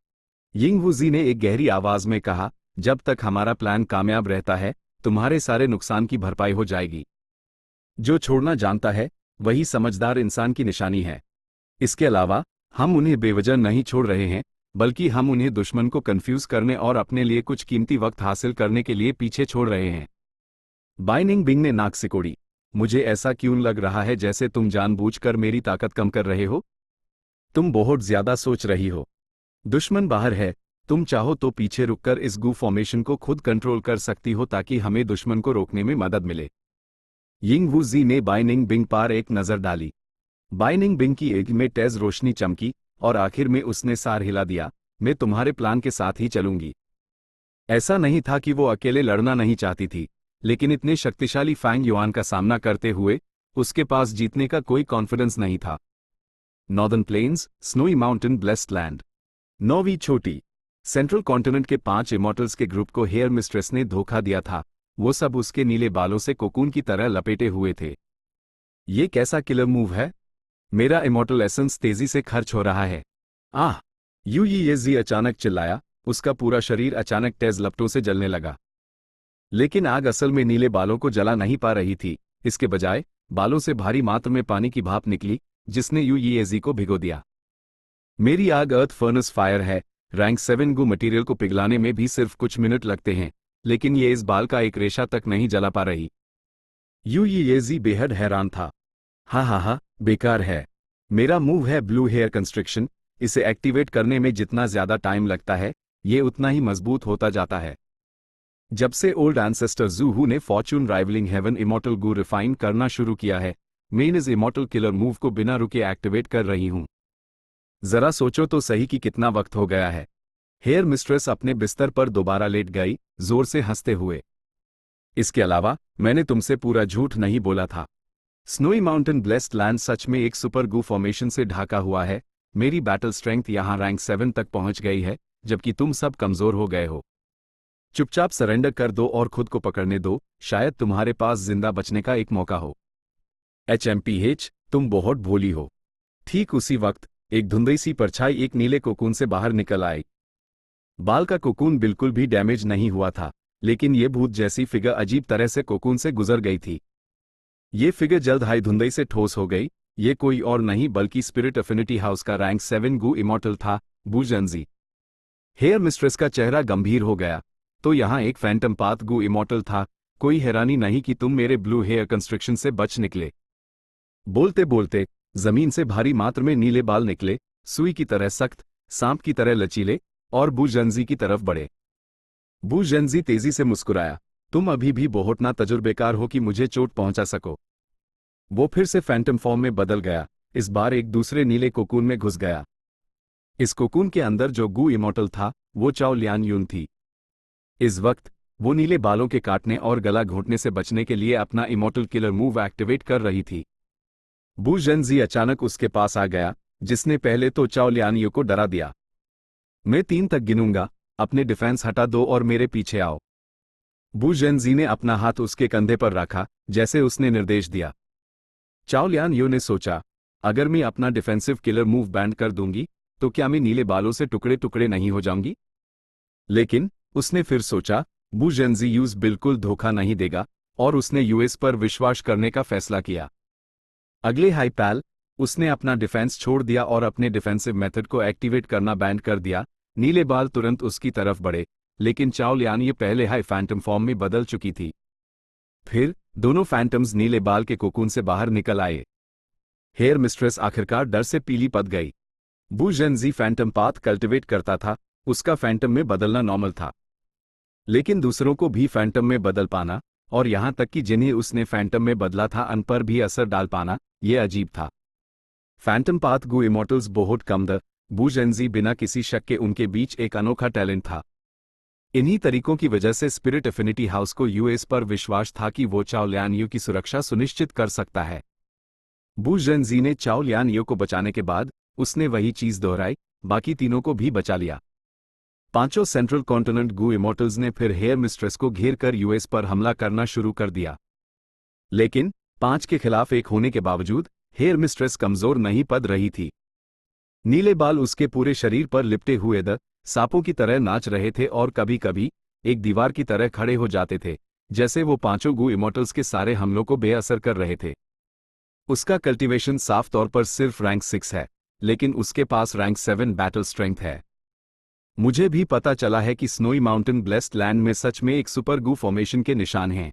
S1: यिंग वुजी ने एक गहरी आवाज में कहा, जब तक हमारा प्लान कामयाब रहता है तुम्हारे सारे नुकसान की भरपाई हो जाएगी। जो छोड़ना जानता है वही समझदार इंसान की निशानी है। इसके अलावा हम उन्हें बेवजह नहीं छोड़ रहे हैं, बल्कि हम उन्हें दुश्मन को कंफ्यूज करने और अपने लिए कुछ कीमती वक्त हासिल करने के लिए पीछे छोड़ रहे हैं। बाइनिंग बिंग ने नाक सिकोड़ी। मुझे ऐसा क्यों लग रहा है जैसे तुम जानबूझकर मेरी ताकत कम कर रहे हो? तुम बहुत ज्यादा सोच रही हो। दुश्मन बाहर है, तुम चाहो तो पीछे रुककर इस गू फॉर्मेशन को खुद कंट्रोल कर सकती हो ताकि हमें दुश्मन को रोकने में मदद मिले। यिंग वुजी ने बाइनिंग बिंग पर एक नजर डाली। बाइनिंग बिंग की आंख में तेज रोशनी चमकी और आखिर में उसने सार हिला दिया, मैं तुम्हारे प्लान के साथ ही चलूंगी। ऐसा नहीं था कि वो अकेले लड़ना नहीं चाहती थी, लेकिन इतने शक्तिशाली फैंग युआन का सामना करते हुए उसके पास जीतने का कोई कॉन्फिडेंस नहीं था। Northern plains, snowy mountain, blessed land. 9वीं छोटी। सेंट्रल कॉन्टिनेंट के 5 इमॉर्टल्स के ग्रुप को हेयर मिस्ट्रेस ने धोखा दिया था। वो सब उसके नीले बालों से कोकून की तरह लपेटे हुए थे। ये कैसा किलर मूव है? मेरा इमॉर्टल एसेंस तेजी से खर्च हो रहा है। आह! यू ये जी अचानक चिल्लाया, उसका पूरा शरीर अचानक तेज लपटों से जलने लगा। लेकिन आग असल में नीले बालों को जला नहीं पा रही थी, इसके बजाय बालों से भारी मात्रा में पानी की भाप निकली जिसने यू ये को भिगो दिया। मेरी आग अर्थ फर्नेस फायर है। रैंक 7 गू मटेरियल को पिघलाने में भी सिर्फ कुछ मिनट लगते हैं, लेकिन ये इस बाल का एक रेशा तक नहीं जला पा रही। यू ये बेहद हैरान था। हा, बेकार है। मेरा मूव है ब्लू हेयर कंस्ट्रिक्शन, इसे एक्टिवेट करने में जितना ज्यादा टाइम लगता है ये उतना ही मजबूत होता जाता है। जब से ओल्ड एंसेस्टर ज़ूहू ने फॉर्चून राइवलिंग हेवन इमॉर्टल गू रिफाइन करना शुरू किया है, मैं इस इमॉर्टल किलर मूव को बिना रुके एक्टिवेट कर रही हूं। जरा सोचो तो सही कि कितना वक्त हो गया है। हेयर मिस्ट्रेस अपने बिस्तर पर दोबारा लेट गई, जोर से हंसते हुए। इसके अलावा मैंने तुमसे पूरा झूठ नहीं बोला था। स्नोई माउंटेन ब्लेस्ड लैंड सच में एक सुपर गू फॉर्मेशन से ढाका हुआ है। मेरी बैटल स्ट्रेंथ यहां रैंक 7 तक पहुंच गई है, जबकि तुम सब कमजोर हो गए हो। चुपचाप सरेंडर कर दो और खुद को पकड़ने दो, शायद तुम्हारे पास जिंदा बचने का एक मौका हो। HMPH, तुम बहुत भोली हो। ठीक उसी वक्त एक धुंधली सी परछाई एक नीले कोकून से बाहर निकल आई। बाल का कोकून बिल्कुल भी डैमेज नहीं हुआ था, लेकिन ये भूत जैसी फिगर अजीब तरह से कोकून से गुजर गई थी। ये फिगर जल्द हाई धुंधई से ठोस हो गई। ये कोई और नहीं बल्कि स्पिरिट अफिनिटी हाउस का रैंक 7 गू इमॉर्टल था, बू जंजी। हेयर मिस्ट्रेस का चेहरा गंभीर हो गया। तो यहाँ एक फैंटम पाथ गू इमॉर्टल था, कोई हैरानी नहीं कि तुम मेरे ब्लू हेयर कंस्ट्रक्शन से बच निकले। बोलते बोलते जमीन से भारी मात्रा में नीले बाल निकले, सुई की तरह सख्त, सांप की तरह लचीले, और बू जंजी की तरफ बढ़े। बू जंजी तेजी से मुस्कुराया, तुम अभी भी बहुत ना तजुर्बेकार हो कि मुझे चोट पहुंचा सको। वो फिर से फैंटम फॉर्म में बदल गया, इस बार एक दूसरे नीले कोकून में घुस गया। इस कोकून के अंदर जो गू इमॉर्टल था वो चाओ लियान यून थी। इस वक्त वो नीले बालों के काटने और गला घोंटने से बचने के लिए अपना इमॉर्टल किलर मूव एक्टिवेट कर रही थी। बू जंजी अचानक उसके पास आ गया, जिसने पहले तो चाओ लियान यू को डरा दिया। मैं 3 तक गिनूंगा, अपने डिफेंस हटा दो और मेरे पीछे आओ। बू जंजी ने अपना हाथ उसके कंधे पर रखा, जैसे उसने निर्देश दिया। चाओ लियान यू ने सोचा, अगर मैं अपना डिफेंसिव किलर मूव बैंड कर दूंगी तो क्या मैं नीले बालों से टुकड़े टुकड़े नहीं हो जाऊंगी? लेकिन उसने फिर सोचा, बू जंजी यूज बिल्कुल धोखा नहीं देगा, और उसने यूएस पर विश्वास करने का फैसला किया। अगले हाई पैल उसने अपना डिफेंस छोड़ दिया और अपने डिफेंसिव मेथड को एक्टिवेट करना बैंड कर दिया। नीले बाल तुरंत उसकी तरफ बढ़े, लेकिन चाओ लियान ये पहले हाई फैंटम फॉर्म में बदल चुकी थी। फिर दोनों फैंटम्स नीले बाल के कोकून से बाहर निकल आए। हेयर मिस्ट्रेस आखिरकार डर से पीली पड़ गई। बू जंजी फैंटम पाथ कल्टिवेट करता था, उसका फैंटम में बदलना नॉर्मल था। लेकिन दूसरों को भी फैंटम में बदल पाना, और यहां तक कि जिन्हें उसने फैंटम में बदला था उन पर भी असर डाल पाना, यह अजीब था। फैंटम पाथ गू इमॉर्टल्स बहुत कम द बू जंजी बिना किसी शक के उनके बीच एक अनोखा टैलेंट था। इन्हीं तरीकों की वजह से स्पिरिट एफिनिटी हाउस को यूएस पर विश्वास था कि वो चाओ लियान यू की सुरक्षा सुनिश्चित कर सकता है। बू जेनजी ने चाओ लियान यू को बचाने के बाद उसने वही चीज दोहराई, बाकी तीनों को भी बचा लिया। पांचों सेंट्रल कॉन्टिनेंट गू इमोर्टल्स ने फिर हेयर मिस्ट्रेस को घेर कर यूएस पर हमला करना शुरू कर दिया। लेकिन 5 के खिलाफ 1 होने के बावजूद हेयर मिस्ट्रेस कमजोर नहीं पड़ रही थी। नीले बाल उसके पूरे शरीर पर लिपटे हुए सांपों की तरह नाच रहे थे और कभी कभी एक दीवार की तरह खड़े हो जाते थे, जैसे वो पांचों गू इमोर्टल्स के सारे हमलों को बेअसर कर रहे थे। उसका कल्टीवेशन साफ तौर पर सिर्फ रैंक 6 है, लेकिन उसके पास रैंक 7 बैटल स्ट्रेंथ है। मुझे भी पता चला है कि स्नोई माउंटेन ब्लेस्ड लैंड में सच में एक सुपर गू फॉर्मेशन के निशान हैं।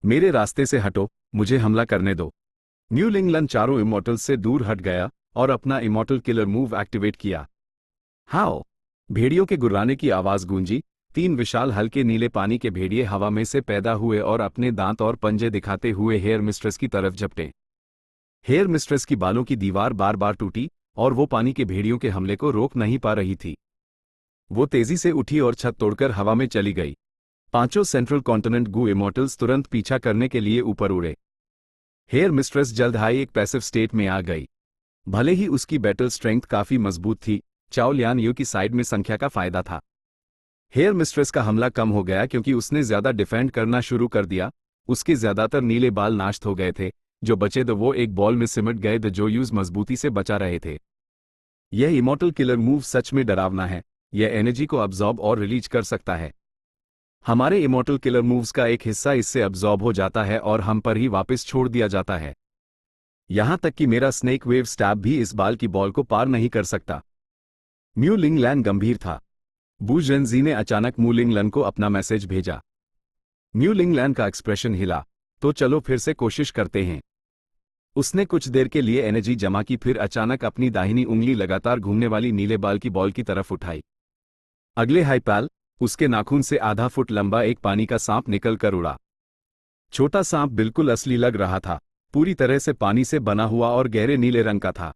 S1: मेरे रास्ते से हटो, मुझे हमला करने दो। म्यू लिंग लन चारों इमोर्टल्स से दूर हट गया और अपना इमोर्टल किलर मूव एक्टिवेट किया। हाओ! भेड़ियों के गुर्राने की आवाज गूंजी। 3 विशाल हल्के नीले पानी के भेड़िए हवा में से पैदा हुए और अपने दांत और पंजे दिखाते हुए हेयर मिस्ट्रेस की तरफ झपटे। हेयर मिस्ट्रेस की बालों की दीवार बार बार टूटी और वो पानी के भेड़ियों के हमले को रोक नहीं पा रही थी। वो तेजी से उठी और छत तोड़कर हवा में चली गई। पांचों सेंट्रल कॉन्टिनेंट गू इमोर्टल्स तुरंत पीछा करने के लिए ऊपर उड़े। हेयर मिस्ट्रेस जल्द ही एक पैसिव स्टेट में आ गई। भले ही उसकी बैटल स्ट्रेंथ काफी मजबूत थी, चाओ लियान यू की साइड में संख्या का फायदा था। हेयर मिस्ट्रेस का हमला कम हो गया क्योंकि उसने ज्यादा डिफेंड करना शुरू कर दिया। उसके ज्यादातर नीले बाल नाश्त हो गए थे, जो बचे वो एक बॉल में सिमट गए जो यूज मजबूती से बचा रहे थे। यह इमोर्टल किलर मूव सच में डरावना है। यह एनर्जी को अब्जॉर्ब और रिलीज कर सकता है। हमारे इमोर्टल किलर मूव्स का एक हिस्सा इससे अब्जॉर्ब हो जाता है और हम पर ही वापस छोड़ दिया जाता है। यहां तक कि मेरा स्नेक वेव स्टैब भी इस बाल की बॉल को पार नहीं कर सकता। म्यू लिंग लैन गंभीर था। बू जेनजी ने अचानक मू लिंग लन को अपना मैसेज भेजा। म्यू लिंग लैन का एक्सप्रेशन हिला। तो चलो फिर से कोशिश करते हैं। उसने कुछ देर के लिए एनर्जी जमा की, फिर अचानक अपनी दाहिनी उंगली लगातार घूमने वाली नीले बाल की बॉल की तरफ उठाई। अगले हाईपाल उसके नाखून से आधा फुट लंबा एक पानी का सांप निकल कर उड़ा। छोटा सांप बिल्कुल असली लग रहा था, पूरी तरह से पानी से बना हुआ और गहरे नीले रंग का था।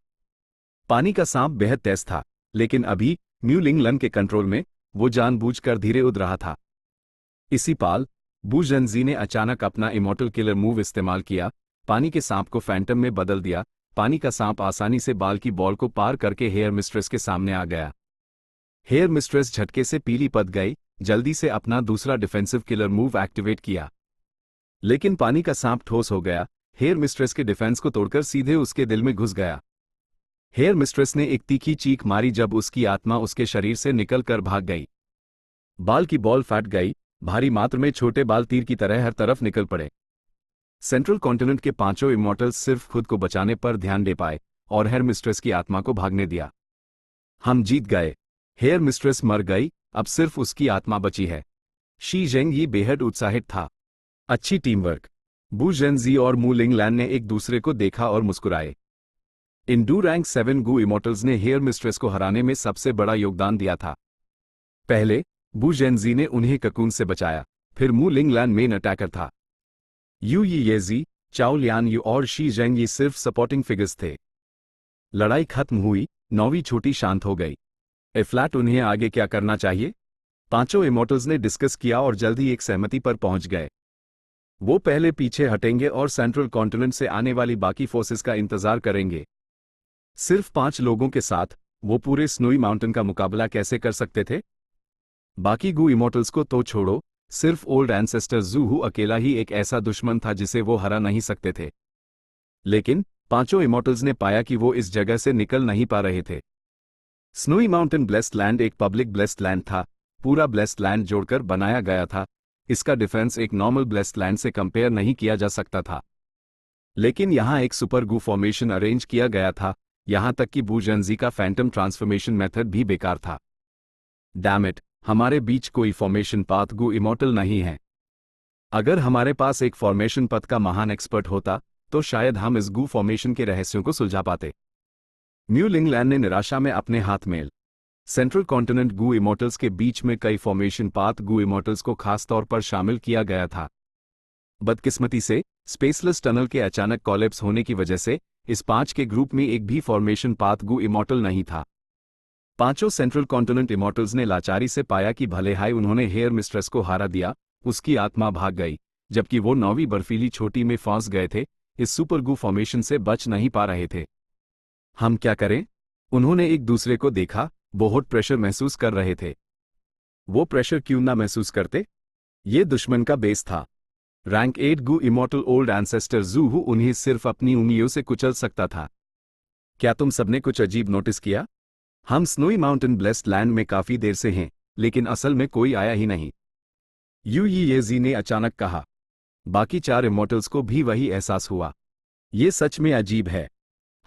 S1: पानी का सांप बेहद तेज था, लेकिन अभी म्यू लिंग लन के कंट्रोल में वो जानबूझकर धीरे उड़ रहा था। इसी पाल बू जेनजी ने अचानक अपना इमोर्टल किलर मूव इस्तेमाल किया। पानी के सांप को फैंटम में बदल दिया। पानी का सांप आसानी से बाल की बॉल को पार करके हेयर मिस्ट्रेस के सामने आ गया। हेयर मिस्ट्रेस झटके से पीली पड़ गई, जल्दी से अपना दूसरा डिफेंसिव किलर मूव एक्टिवेट किया। लेकिन पानी का सांप ठोस हो गया। हेयर मिस्ट्रेस के डिफेंस को तोड़कर सीधे उसके दिल में घुस गया। हेयर मिस्ट्रेस ने एक तीखी चीख मारी जब उसकी आत्मा उसके शरीर से निकलकर भाग गई। बाल की बॉल फट गई। भारी मात्रा में छोटे बाल तीर की तरह हर तरफ निकल पड़े। सेंट्रल कॉन्टिनेंट के पांचों इमोर्टल्स सिर्फ खुद को बचाने पर ध्यान दे पाए और हेयर मिस्ट्रेस की आत्मा को भागने दिया। हम जीत गए। हेयर मिस्ट्रेस मर गई, अब सिर्फ उसकी आत्मा बची है। शी जेंगई बेहद उत्साहित था। अच्छी टीम वर्क। बू जेनजी और मू लिंग लैन ने एक दूसरे को देखा और मुस्कुराए। इन डू रैंक 7 गू इमोर्टल्स ने हेयर मिस्ट्रेस को हराने में सबसे बड़ा योगदान दिया था। पहले बू जेनजी ने उन्हें ककून से बचाया, फिर मू लिंग लैन मेन अटैकर था। यू येजी, चाओ लियान यू और शी जेंगई सिर्फ सपोर्टिंग फिगर्स थे। लड़ाई खत्म हुई। 9वीं छोटी शांत हो गई। फ्लैट उन्हें आगे क्या करना चाहिए? पांचों इमोर्टल्स ने डिस्कस किया और जल्दी एक सहमति पर पहुंच गए। वो पहले पीछे हटेंगे और सेंट्रल कॉन्टिनेंट से आने वाली बाकी फोर्सेस का इंतजार करेंगे। सिर्फ 5 लोगों के साथ वो पूरे स्नोई माउंटेन का मुकाबला कैसे कर सकते थे? बाकी गू इमोर्टल्स को तो छोड़ो, सिर्फ ओल्ड एंसेस्टर ज़ूहू अकेला ही एक ऐसा दुश्मन था जिसे वो हरा नहीं सकते थे। लेकिन पांचों इमोर्टल्स ने पाया कि वो इस जगह से निकल नहीं पा रहे थे। स्नोई माउंटेन ब्लेस्ड लैंड एक पब्लिक ब्लेस्ड लैंड था। पूरा ब्लेस्ड लैंड जोड़कर बनाया गया था। इसका डिफेंस एक नॉर्मल ब्लेस्ड लैंड से कंपेयर नहीं किया जा सकता था। लेकिन यहां एक सुपर गू फॉर्मेशन अरेंज किया गया था, यहां तक कि बू जेनजी का फैंटम ट्रांसफॉर्मेशन मेथड भी बेकार था। डैम इट, हमारे बीच कोई फॉर्मेशन पाथ गू इमोर्टल नहीं है। अगर हमारे पास एक फॉर्मेशन पथ का महान एक्सपर्ट होता तो शायद हम इस गू फॉर्मेशन के रहस्यों को सुलझा पाते। म्यू लिंग लैन ने निराशा में अपने हाथ मेल। सेंट्रल कॉन्टिनेंट गू इमोर्टल्स के बीच में कई फॉर्मेशन पाथ गू इमोर्टल्स को खास तौर पर शामिल किया गया था। बदकिस्मती से स्पेसलेस टनल के अचानक कॉलेप्स होने की वजह से इस 5 के ग्रुप में एक भी फॉर्मेशन पाथ गू इमोर्टल नहीं था। पांचों सेंट्रल कॉन्टिनेंट इमॉर्टल्स ने लाचारी से पाया कि भले हाय उन्होंने हेयर मिस्ट्रेस को हारा दिया, उसकी आत्मा भाग गई, जबकि वो 9वीं बर्फीली छोटी में फंस गए थे, इस सुपर गू फॉर्मेशन से बच नहीं पा रहे थे। हम क्या करें? उन्होंने एक दूसरे को देखा, बहुत प्रेशर महसूस कर रहे थे। वो प्रेशर क्यों ना महसूस करते? ये दुश्मन का बेस था। Rank 8 Gu immortal old ancestor ज़ूहू उन्हें सिर्फ अपनी उंगलियों से कुचल सकता था। क्या तुम सबने कुछ अजीब नोटिस किया? हम स्नोई माउंटेन ब्लेस्ड लैंड में काफी देर से हैं, लेकिन असल में कोई आया ही नहीं, यूयीएजी ने अचानक कहा। बाकी 4 इमॉर्टल्स को भी वही एहसास हुआ। ये सच में अजीब है।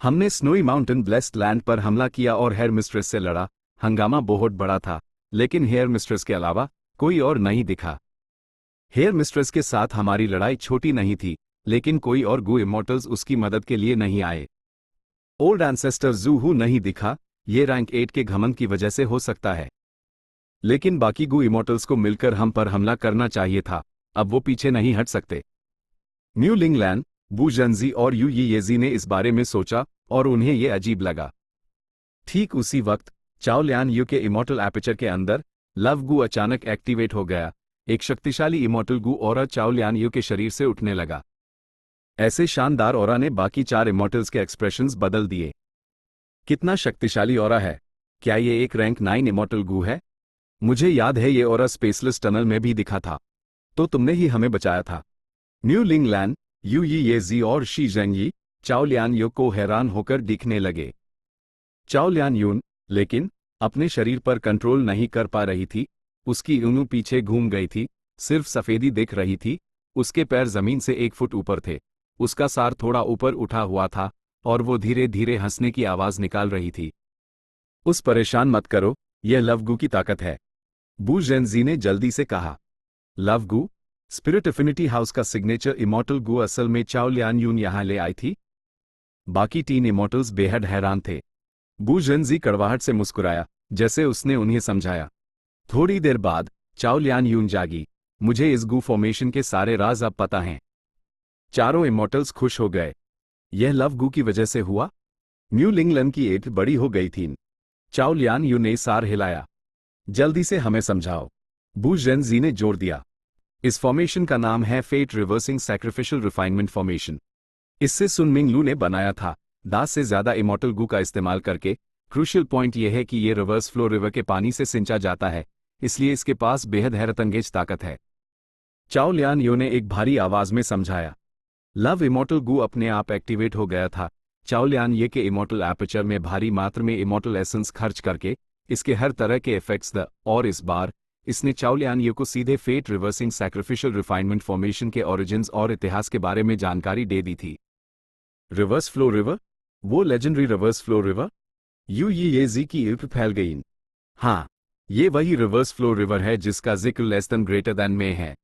S1: हमने स्नोई माउंटेन ब्लेस्ड लैंड पर हमला किया और हेयर मिस्ट्रेस से लड़ा। हंगामा बहुत बड़ा था, लेकिन हेयर मिस्ट्रेस के अलावा कोई और नहीं दिखा। हेयर मिस्ट्रेस के साथ हमारी लड़ाई छोटी नहीं थी, लेकिन कोई और गू इमॉर्टल्स उसकी मदद के लिए नहीं आए। ओल्ड एंसेस्टर ज़ूहू नहीं दिखा। ये रैंक 8 के घमंड की वजह से हो सकता है, लेकिन बाकी गू इमॉर्टल्स को मिलकर हम पर हमला करना चाहिए था। अब वो पीछे नहीं हट सकते। न्यू लिंगलैंड, बू जंजी और यूयीएजी ने इस बारे में सोचा और उन्हें ये अजीब लगा। ठीक उसी वक्त चाओ लियान यू के इमॉर्टल एपर्चर के अंदर लव गू अचानक एक्टिवेट हो गया। एक शक्तिशाली इमॉर्टल गू ऑरा चाओ लियान यू के शरीर से उठने लगा। ऐसे शानदार ऑरा ने बाकी 4 इमॉर्टल्स के एक्सप्रेशंस बदल दिए। कितना शक्तिशाली ऑरा है! क्या ये एक रैंक 9 इमॉर्टल गू है? मुझे याद है ये ऑरा स्पेसलेस टनल में भी दिखा था। तो तुमने ही हमें बचाया था। न्यू लिंगलैंड, यूयीएजी और शी जेंगी चाओ लियान यू को हैरान होकर दिखने लगे। चाओ लियान यून, लेकिन अपने शरीर पर कंट्रोल नहीं कर पा रही थी। उसकी ऊँगली पीछे घूम गई थी, सिर्फ सफेदी दिख रही थी। उसके पैर जमीन से 1 फुट ऊपर थे। उसका सार थोड़ा ऊपर उठा हुआ था और वो धीरे धीरे हंसने की आवाज निकाल रही थी। उस परेशान मत करो, यह लवगू की ताकत है, बू जेनजी ने जल्दी से कहा। लवगू, स्पिरिट एफिनिटी हाउस का सिग्नेचर इमॉर्टल गू असल में चाओ लियान यून यहां ले आई थी। बाकी 3 इमॉर्टल्स बेहद हैरान थे। बू जेनजी कड़वाहट से मुस्कुराया, जैसे उसने उन्हें समझाया। थोड़ी देर बाद चाओ लियान यून जागी। मुझे इस गू फॉर्मेशन के सारे राज अब पता हैं। चारों इमॉर्टल्स खुश हो गए। यह लव गू की वजह से हुआ। न्यू लिंगलैंड की एट बड़ी हो गई थी। चाओ लियान यू ने सार हिलाया। जल्दी से हमें समझाओ, बू जेनजी ने जोर दिया। इस फॉर्मेशन का नाम है fate reversing sacrificial refinement formation. इससे सुन मिंग लू ने बनाया था। 10 से ज्यादा इमॉर्टल गू का इस्तेमाल करके। क्रूशियल पॉइंट यह है कि यह रिवर्स फ्लो रिवर के पानी से सिंचा जाता है, इसलिए इसके पास बेहद हैरतअंगेज ताकत है। चाओ लियान यू ने एक भारी आवाज में समझाया। लव इमॉर्टल गू अपने आप एक्टिवेट हो गया था। चाओ लियान ये के इमॉर्टल एपर्चर में भारी मात्रा में इमॉर्टल एसेंस खर्च करके इसके हर तरह के इफेक्ट्स और इस बार इसने चाओ लियान ये को सीधे fate reversing sacrificial refinement formation के ओरिजिन्स और इतिहास के बारे में जानकारी दे दी थी। रिवर्स फ्लो रिवर, वो लेजेंडरी रिवर्स फ्लो रिवर? यूयीएजी की इल्प फैल गई। हाँ, ये वही रिवर्स फ्लो रिवर है जिसका जिक्र लेस देन ग्रेटर देन में है।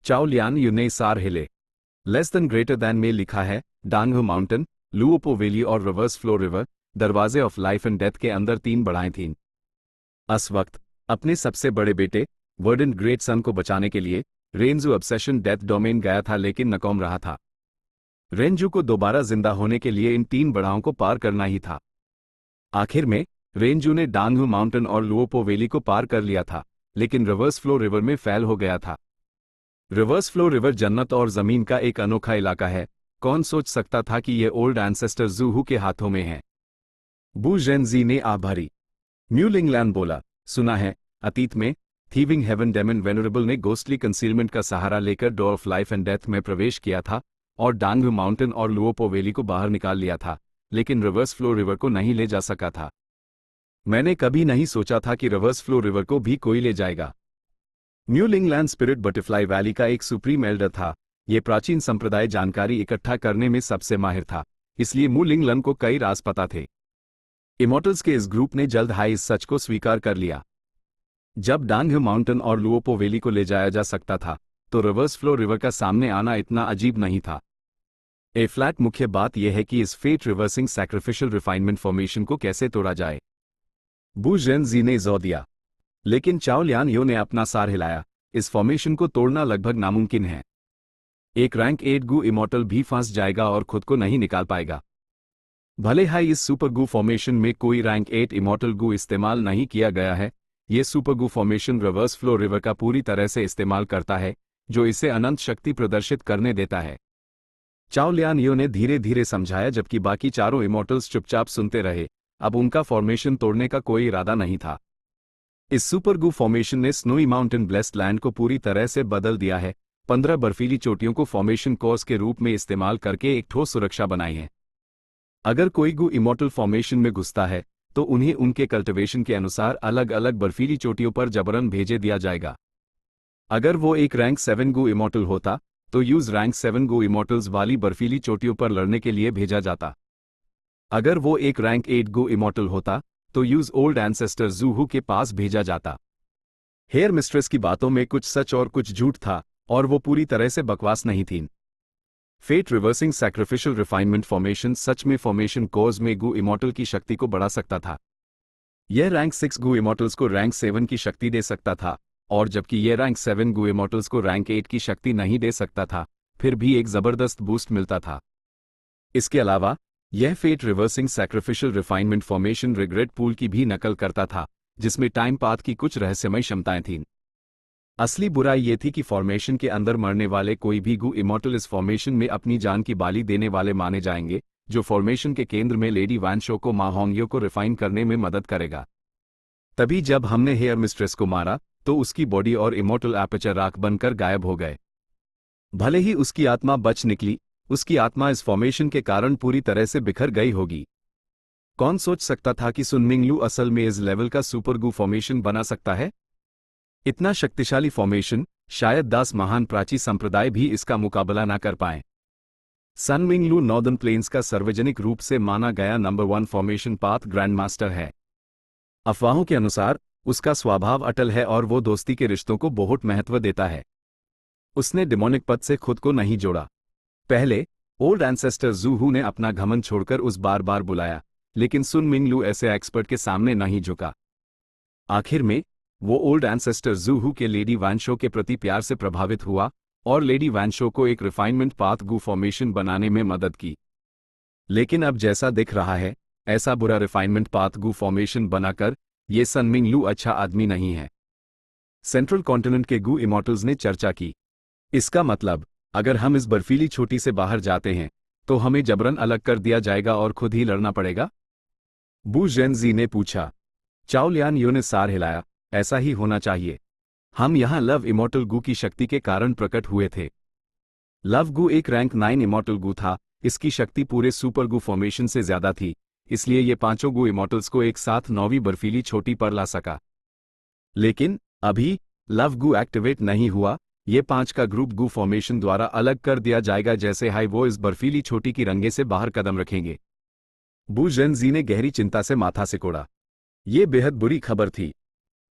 S1: चाओ लियान यू ने सार हिले। लेस देन ग्रेटर देन में लिखा है डांगहू माउंटेन, लुओपो वैली और रिवर्स फ्लो रिवर, दरवाजे ऑफ लाइफ एंड डेथ के अंदर 3 बढ़ाएं थीं। उस वक्त अपने सबसे बड़े बेटे वर्डेंट ग्रेट सन को बचाने के लिए रेंजू ऑब्सेशन डेथ डोमेन गया था, लेकिन नाकाम रहा था। रेंजू को दोबारा जिंदा होने के लिए इन 3 बढ़ावों को पार करना ही था। आखिर में रेंजू ने डांगहू माउंटेन और लुओपो वैली को पार कर लिया था, लेकिन रिवर्स फ्लो रिवर में फेल हो गया था। रिवर्स फ्लो रिवर जन्नत और जमीन का एक अनोखा इलाका है। कौन सोच सकता था कि यह ओल्ड एंसेस्टर ज़ूहू के हाथों में है। बू जेनजी ने आभारी। न्यू लिंगलैंड बोला, सुना है अतीत में थीविंग हेवन डेमन वेनरेबल ने गोस्टली कंसीलमेंट का सहारा लेकर door of life and death में प्रवेश किया था और डांगहू माउंटेन और लुओपो वैली को बाहर निकाल लिया था, लेकिन रिवर्स फ्लो रिवर को नहीं ले जा सका था। मैंने कभी नहीं सोचा था कि रिवर्स फ्लो रिवर को भी कोई ले जाएगा। न्यू लिंगलैंड स्पिरिट बटरफ्लाई वैली का एक सुप्रीम एल्डर था। ये प्राचीन संप्रदाय जानकारी इकट्ठा करने में सबसे माहिर था, इसलिए मू लिंगलैंड को कई राज पता थे। इमॉर्टल्स के इस ग्रुप ने जल्द ही इस सच को स्वीकार कर लिया। जब डांगहू माउंटेन और लुओपो वैली को ले जाया जा सकता था, तो रिवर्स फ्लो रिवर का सामने आना इतना अजीब नहीं था। ए फ्लैट मुख्य बात यह है कि इस fate reversing sacrificial refinement formation को कैसे तोड़ा जाए। बू जेनजी ने जोर दिया, लेकिन चाओ लियान यू ने अपना सार हिलाया। इस फॉर्मेशन को तोड़ना लगभग नामुमकिन है। एक रैंक 8 गू इमॉर्टल भी फंस जाएगा और खुद को नहीं निकाल पाएगा। भले ही इस सुपर गू फॉर्मेशन में कोई रैंक 8 इमॉर्टल गू इस्तेमाल नहीं किया गया है, ये सुपर गू फॉर्मेशन रिवर्स फ्लो रिवर का पूरी तरह से इस्तेमाल करता है, जो इसे अनंत शक्ति प्रदर्शित करने देता है। चाओ लियान यो ने धीरे धीरे समझाया, जबकि बाकी चारों इमॉर्टल्स चुपचाप सुनते रहे। अब उनका फॉर्मेशन तोड़ने का कोई इरादा नहीं था। इस सुपर गू फॉर्मेशन ने स्नोई माउंटेन ब्लेस्ड लैंड को पूरी तरह से बदल दिया है। 15 बर्फीली चोटियों को फॉर्मेशन कोर्स के रूप में इस्तेमाल करके एक ठोस सुरक्षा बनाई है। अगर कोई गू इमॉर्टल फॉर्मेशन में घुसता है तो उन्हें उनके कल्टिवेशन के अनुसार अलग अलग बर्फीली चोटियों पर जबरन भेजे दिया जाएगा। अगर वो एक रैंक 7 गू इमॉर्टल होता तो यूज रैंक 7 गू इमॉर्टल्स वाली बर्फीली चोटियों पर लड़ने के लिए भेजा जाता। अगर वो एक रैंक 8 गू इमॉर्टल होता तो यूज ओल्ड एंसेस्टर ज़ूहू के पास भेजा जाता। हेयर मिस्ट्रेस की बातों में कुछ सच और कुछ झूठ था, और वो पूरी तरह से बकवास नहीं थी। Fate reversing sacrificial refinement formation सच में फॉर्मेशन कोर्स में गू इमॉर्टल की शक्ति को बढ़ा सकता था। यह रैंक 6 गू इमॉर्टल्स को रैंक 7 की शक्ति दे सकता था, और जबकि यह रैंक 7 गू इमॉर्टल्स को रैंक 8 की शक्ति नहीं दे सकता था, फिर भी एक जबरदस्त बूस्ट मिलता था। इसके अलावा यह fate reversing sacrificial refinement formation regret pool की भी नकल करता था, जिसमें टाइम पाथ की कुछ रहस्यमय क्षमताएं थीं। असली बुराई ये थी कि फॉर्मेशन के अंदर मरने वाले कोई भी गू इमॉर्टल इस फॉर्मेशन में अपनी जान की बाली देने वाले माने जाएंगे, जो फॉर्मेशन के केंद्र में लेडी वैनशो को मा होंगियो को रिफाइन करने में मदद करेगा। तभी जब हमने हेयर मिस्ट्रेस को मारा तो उसकी बॉडी और इमॉर्टल एपर्चर राख बनकर गायब हो गए। भले ही उसकी आत्मा बच निकली, उसकी आत्मा इस फॉर्मेशन के कारण पूरी तरह से बिखर गई होगी। कौन सोच सकता था कि सुन मिंगलू असल में इस लेवल का सुपर गू फॉर्मेशन बना सकता है। इतना शक्तिशाली फॉर्मेशन शायद 10 महान प्राची संप्रदाय भी इसका मुकाबला ना कर पाएं। सन मिंगलू नॉर्दर्न प्लेन्स का सार्वजनिक रूप से माना गया number 1 formation path grand master है। अफवाहों के अनुसार उसका स्वभाव अटल है और वो दोस्ती के रिश्तों को बहुत महत्व देता है। उसने डिमोनिक पद से खुद को नहीं जोड़ा। पहले ओल्ड एंसेस्टर ज़ूहू ने अपना घमंड छोड़कर उस बार बार बुलाया, लेकिन सुन मिंगलू ऐसे एक्सपर्ट के सामने नहीं झुका। आखिर में वो ओल्ड एंसेस्टर ज़ूहू के लेडी वैनशो के प्रति प्यार से प्रभावित हुआ और लेडी वैनशो को एक रिफाइनमेंट पाथ गू फॉर्मेशन बनाने में मदद की। लेकिन अब जैसा दिख रहा है, ऐसा बुरा रिफाइनमेंट पाथ गू फॉर्मेशन बनाकर ये सन मिंगलू अच्छा आदमी नहीं है। सेंट्रल कॉन्टिनेंट के गू इमॉर्टल्स ने चर्चा की। इसका मतलब अगर हम इस बर्फीली छोटी से बाहर जाते हैं तो हमें जबरन अलग कर दिया जाएगा और खुद ही लड़ना पड़ेगा। बू जेनजी ने पूछा। चाओ लियान यो ने सार हिलाया, ऐसा ही होना चाहिए। हम यहां लव इमॉर्टल गू की शक्ति के कारण प्रकट हुए थे। लव गू एक रैंक 9 इमॉर्टल गू था। इसकी शक्ति पूरे सुपर गू फॉर्मेशन से ज्यादा थी, इसलिए ये पांचों गू इमॉर्टल्स को एक साथ 9वीं बर्फीली छोटी पर ला सका। लेकिन अभी लव गू एक्टिवेट नहीं हुआ। ये 5 का ग्रुप गू फॉर्मेशन द्वारा अलग कर दिया जाएगा जैसे हाई वो इस बर्फीली छोटी की रंगे से बाहर कदम रखेंगे। बू जेनजी ने गहरी चिंता से माथा सिकोड़ा। ये बेहद बुरी खबर थी।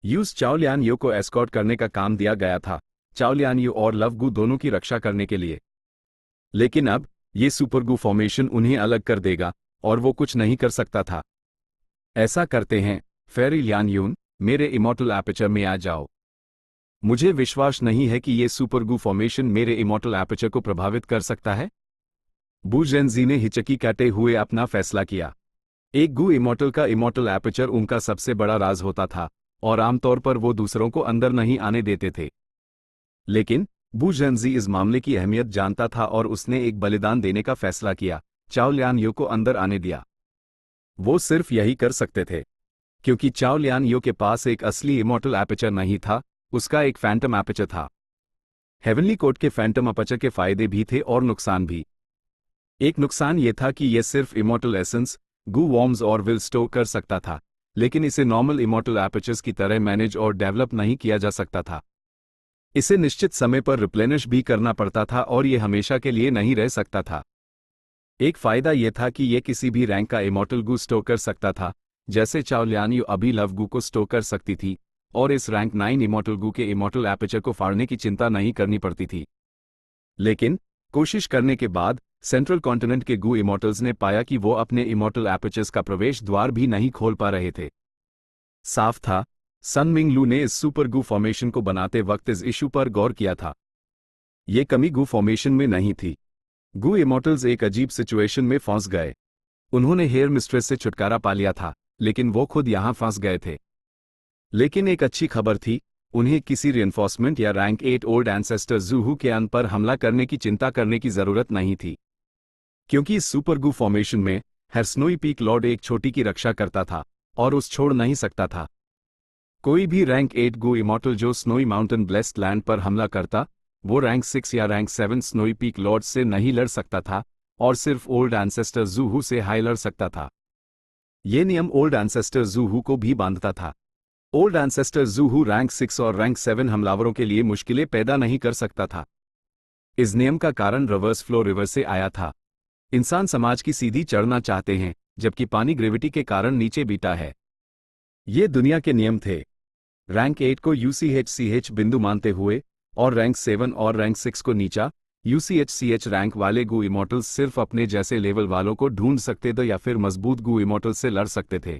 S1: यूज चाओ लियान यो को एस्कॉर्ट करने का काम दिया गया था, चाओ लियान यो और लव गू दोनों की रक्षा करने के लिए। लेकिन अब ये सुपर गू फॉर्मेशन उन्हें अलग कर देगा और वो कुछ नहीं कर सकता था। ऐसा करते हैं, फेरी लियान यून, मेरे इमॉर्टल एपर्चर में आ जाओ। मुझे विश्वास नहीं है कि ये सुपर गू फॉर्मेशन मेरे इमॉर्टल एपर्चर को प्रभावित कर सकता है। बू जेनजी ने हिचकी काटे हुए अपना फैसला किया। एक गू इमॉर्टल का इमॉर्टल एपर्चर उनका सबसे बड़ा राज होता था और आमतौर पर वो दूसरों को अंदर नहीं आने देते थे। लेकिन बू जेनजी इस मामले की अहमियत जानता था और उसने एक बलिदान देने का फैसला किया। चाओ लियान यो को अंदर आने दिया। वो सिर्फ यही कर सकते थे क्योंकि चाओ लियान यो के पास एक असली इमॉर्टल एपर्चर नहीं था, उसका एक फैंटम एपर्चर था। हेवनली कोड के फैंटम एपर्चर के फायदे भी थे और नुकसान भी। एक नुकसान यह था कि यह सिर्फ इमॉर्टल एसेंस, गू वॉर्म्स और विल स्टोर कर सकता था, लेकिन इसे नॉर्मल इमॉर्टल एपर्चर्स की तरह मैनेज और डेवलप नहीं किया जा सकता था। इसे निश्चित समय पर रिप्लेनिश भी करना पड़ता था और यह हमेशा के लिए नहीं रह सकता था। एक फायदा यह था कि यह किसी भी रैंक का इमॉर्टल गू स्टोर कर सकता था, जैसे चाओ लियान यो अभी लव गू को स्टोर कर सकती थी, और इस रैंक 9 इमॉर्टल गू के इमॉर्टल एपर्चर को फाड़ने की चिंता नहीं करनी पड़ती थी। लेकिन कोशिश करने के बाद सेंट्रल कॉन्टिनेंट के गू इमॉर्टल्स ने पाया कि वो अपने इमॉर्टल एपर्चर्स का प्रवेश द्वार भी नहीं खोल पा रहे थे। साफ था, सन मिंगलू ने इस सुपर गू फॉर्मेशन को बनाते वक्त इस इशू पर गौर किया था। ये कमी गू फॉर्मेशन में नहीं थी। गू इमॉर्टल्स एक अजीब सिचुएशन में फंस गए। उन्होंने हेयर मिस्ट्रेस से छुटकारा पा लिया था, लेकिन वो खुद यहां फंस गए थे। लेकिन एक अच्छी खबर थी, उन्हें किसी रिइंफोर्समेंट या रैंक 8 ओल्ड एंसेस्टर ज़ूहू के अन पर हमला करने की चिंता करने की जरूरत नहीं थी, क्योंकि इस सुपर गू फॉर्मेशन में हर स्नोई पीक लॉर्ड एक छोटी की रक्षा करता था और उस छोड़ नहीं सकता था। कोई भी रैंक 8 गू इमॉर्टल जो स्नोई माउंटेन ब्लेस्ड लैंड पर हमला करता, वो रैंक 6 या रैंक 7 स्नोई पीक लॉर्ड से नहीं लड़ सकता था और सिर्फ ओल्ड एंसेस्टर ज़ूहू से हाई लड़ सकता था। ये नियम ओल्ड एंसेस्टर ज़ूहू को भी बांधता था। ओल्ड एंसेस्टर ज़ूहू रैंक 6 और रैंक 7 हमलावरों के लिए मुश्किलें पैदा नहीं कर सकता था। इस नियम का कारण रिवर्स फ्लो रिवर से आया था। इंसान समाज की सीधी चढ़ना चाहते हैं, जबकि पानी ग्रेविटी के कारण नीचे बीता है। ये दुनिया के नियम थे। रैंक 8 को यूसीएच बिंदु मानते हुए और रैंक 7 और रैंक 6 को नीचा यूसीएच रैंक वाले गू इमॉर्टल्स सिर्फ अपने जैसे लेवल वालों को ढूंढ सकते थे या फिर मजबूत गू इमॉर्टल्स से लड़ सकते थे।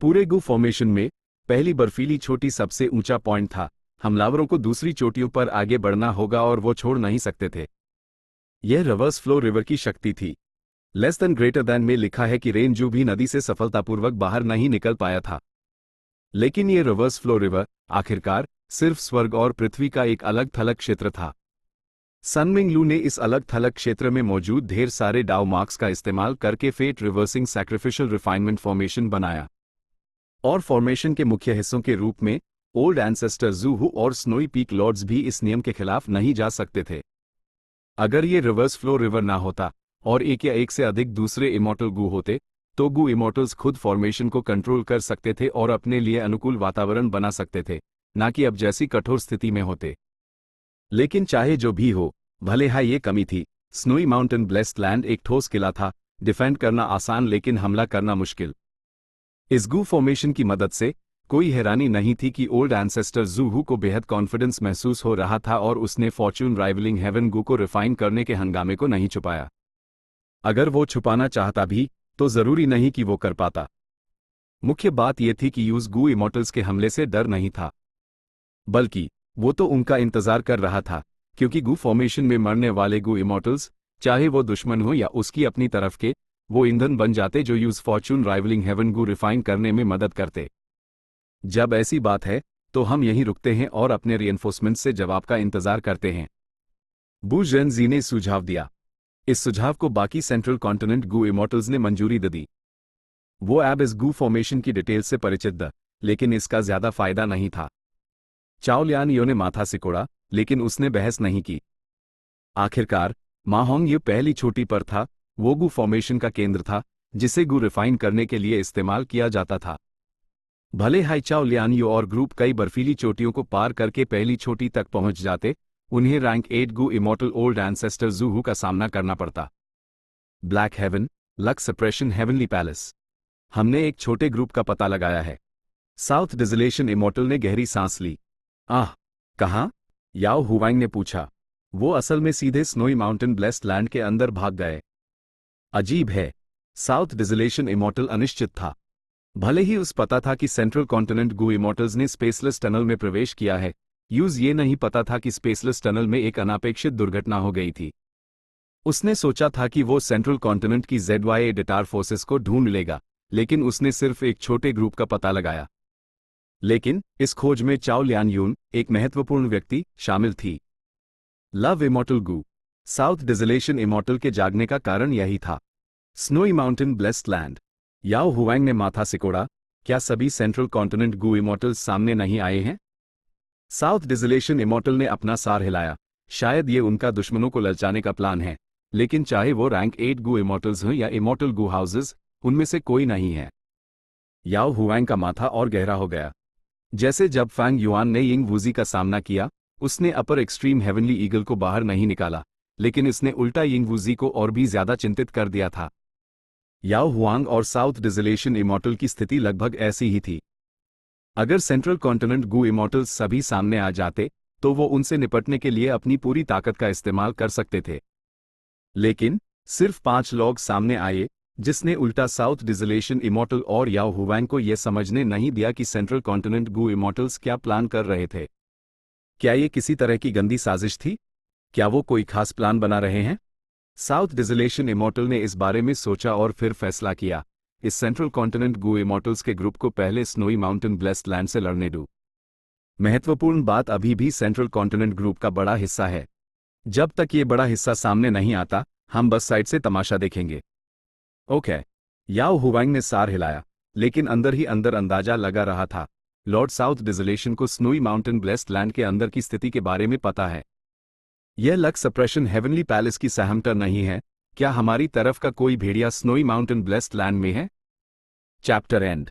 S1: पूरे गू फॉर्मेशन में पहली बर्फीली चोटी सबसे ऊंचा पॉइंट था। हमलावरों को दूसरी चोटियों पर आगे बढ़ना होगा और वो छोड़ नहीं सकते थे। यह रिवर्स फ्लो रिवर की शक्ति थी। लेस देन ग्रेटर देन में लिखा है कि रेनजू भी नदी से सफलतापूर्वक बाहर नहीं निकल पाया था। लेकिन यह रिवर्स फ्लो रिवर आखिरकार सिर्फ स्वर्ग और पृथ्वी का एक अलग थलग क्षेत्र था। सन मिंग लू ने इस अलग थलग क्षेत्र में मौजूद ढेर सारे डाउ मार्क्स का इस्तेमाल करके fate reversing sacrificial refinement formation बनाया, और फॉर्मेशन के मुख्य हिस्सों के रूप में ओल्ड एंसेस्टर ज़ूहू और स्नोई पीक लॉर्ड्स भी इस नियम के खिलाफ नहीं जा सकते थे। अगर ये रिवर्स फ्लो रिवर ना होता और एक या एक से अधिक दूसरे इमॉर्टल गू होते, तो गू इमॉर्टल्स खुद फॉर्मेशन को कंट्रोल कर सकते थे और अपने लिए अनुकूल वातावरण बना सकते थे, ना कि अब जैसी कठोर स्थिति में होते। लेकिन चाहे जो भी हो, भले ही ये कमी थी, स्नोई माउंटेन ब्लेस्ड लैंड एक ठोस किला था, डिफेंड करना आसान लेकिन हमला करना मुश्किल। इस गू फॉर्मेशन की मदद से कोई हैरानी नहीं थी कि ओल्ड एंसेस्टर ज़ूहू को बेहद कॉन्फिडेंस महसूस हो रहा था और उसने फॉर्च्यून राइवलिंग हेवन गू को रिफाइन करने के हंगामे को नहीं छुपाया। अगर वो छुपाना चाहता भी, तो जरूरी नहीं कि वो कर पाता। मुख्य बात यह थी कि यूज गू इमॉर्टल्स के हमले से डर नहीं था, बल्कि वो तो उनका इंतजार कर रहा था, क्योंकि गू फॉर्मेशन में मरने वाले गू इमॉर्टल्स, चाहे वो दुश्मन हो या उसकी अपनी तरफ के, वो ईंधन बन जाते जो यूज फॉर्च्यून राइवलिंग हेवन गू रिफाइन करने में मदद करते। जब ऐसी बात है, तो हम यहीं रुकते हैं और अपने रिइंफोर्समेंट से जवाब का इंतजार करते हैं। बू जेनजी ने सुझाव दिया। इस सुझाव को बाकी सेंट्रल कॉन्टिनेंट गू इमॉर्टल्स ने मंजूरी दे दी। वो अब इस गू फॉर्मेशन की डिटेल से परिचित थे, लेकिन इसका ज्यादा फायदा नहीं था। चाओ लियान यो ने माथा सिकोड़ा, लेकिन उसने बहस नहीं की। आखिरकार मा होंग ये पहली चोटी पर था, वो गू फॉर्मेशन का केंद्र था, जिसे गू रिफाइन करने के लिए इस्तेमाल किया जाता था। भले हाई चाओ लियान यो और ग्रुप कई बर्फीली चोटियों को पार करके पहली चोटी तक पहुंच जाते, उन्हें rank 8 Gu immortal old ancestor ज़ूहू का सामना करना पड़ता। Black heaven, luck suppression, heavenly palace. हमने एक छोटे ग्रुप का पता लगाया है। साउथ डिजलेशन इमॉर्टल ने गहरी सांस ली। आह, कहाँ? याओ हुवांग ने पूछा। वो असल में सीधे स्नोई माउंटेन ब्लेस्ड लैंड के अंदर भाग गए। अजीब है, साउथ डिजलेशन इमॉर्टल अनिश्चित था। भले ही उस पता था कि सेंट्रल कॉन्टिनेंट गू इमॉर्टल्स ने स्पेसलेस टनल में प्रवेश किया है, यूज ये नहीं पता था कि स्पेसलेस टनल में एक अनापेक्षित दुर्घटना हो गई थी। उसने सोचा था कि वो सेंट्रल कॉन्टिनेंट की ZYA डेटार फोर्सेस को ढूंढ लेगा, लेकिन उसने सिर्फ एक छोटे ग्रुप का पता लगाया। लेकिन इस खोज में चाओ लियान यून, एक महत्वपूर्ण व्यक्ति, शामिल थी। लव इमॉर्टल गू। साउथ डिजलेशन इमॉर्टल के जागने का कारण यही था। Snowy mountain blessed land. Yao Huang ने माथा सिकोड़ा। क्या सभी सेंट्रल कॉन्टिनेंट गू इमॉर्टल्स सामने नहीं आए हैं? साउथ डिजलेशन इमॉर्टल ने अपना सार हिलाया। शायद ये उनका दुश्मनों को ललचाने का प्लान है, लेकिन चाहे वो रैंक 8 गू इमॉर्टल्स हों या इमॉर्टल गू हाउसेस, उनमें से कोई नहीं है। याओ हुवांग का माथा और गहरा हो गया। जैसे जब फैंग युआन ने यिंग वूजी का सामना किया, उसने अपर एक्सट्रीम हेवनली ईगल को बाहर नहीं निकाला, लेकिन इसने उल्टा यिंग वूजी को और भी ज्यादा चिंतित कर दिया था। याओ हुआंग और साउथ डिजलेशन इमॉर्टल की स्थिति लगभग ऐसी ही थी। अगर सेंट्रल कॉन्टिनेंट गू इमॉर्टल्स सभी सामने आ जाते, तो वो उनसे निपटने के लिए अपनी पूरी ताकत का इस्तेमाल कर सकते थे। लेकिन सिर्फ 5 लोग सामने आए, जिसने उल्टा साउथ डिजलेशन इमॉर्टल और याओ हुवांग को यह समझने नहीं दिया कि सेंट्रल कॉन्टिनेंट गू इमॉर्टल्स क्या प्लान कर रहे थे। क्या ये किसी तरह की गंदी साजिश थी? क्या वो कोई खास प्लान बना रहे हैं? साउथ डिजिलेशन इमोर्टल ने इस बारे में सोचा और फिर फैसला किया, इस सेंट्रल कॉन्टिनेंट गू इमोर्टल्स के ग्रुप को पहले स्नोई माउंटेन ब्लेस्ड लैंड से लड़ने दो। महत्वपूर्ण बात, अभी भी सेंट्रल कॉन्टिनेंट ग्रुप का बड़ा हिस्सा है। जब तक ये बड़ा हिस्सा सामने नहीं आता, हम बस साइड से तमाशा देखेंगे। ओके। याओ हुवांग ने सार हिलाया, लेकिन अंदर ही अंदर अंदाजा लगा रहा था, लॉर्ड साउथ डिजिलेशन को स्नोई माउंटेन ब्लेस्ड लैंड के अंदर की स्थिति के बारे में पता है। यह लक सप्रेशन हेवनली पैलेस की सहमटर नहीं है। क्या हमारी तरफ का कोई भेड़िया स्नोई माउंटेन ब्लेस्ड लैंड में है? Chapter and.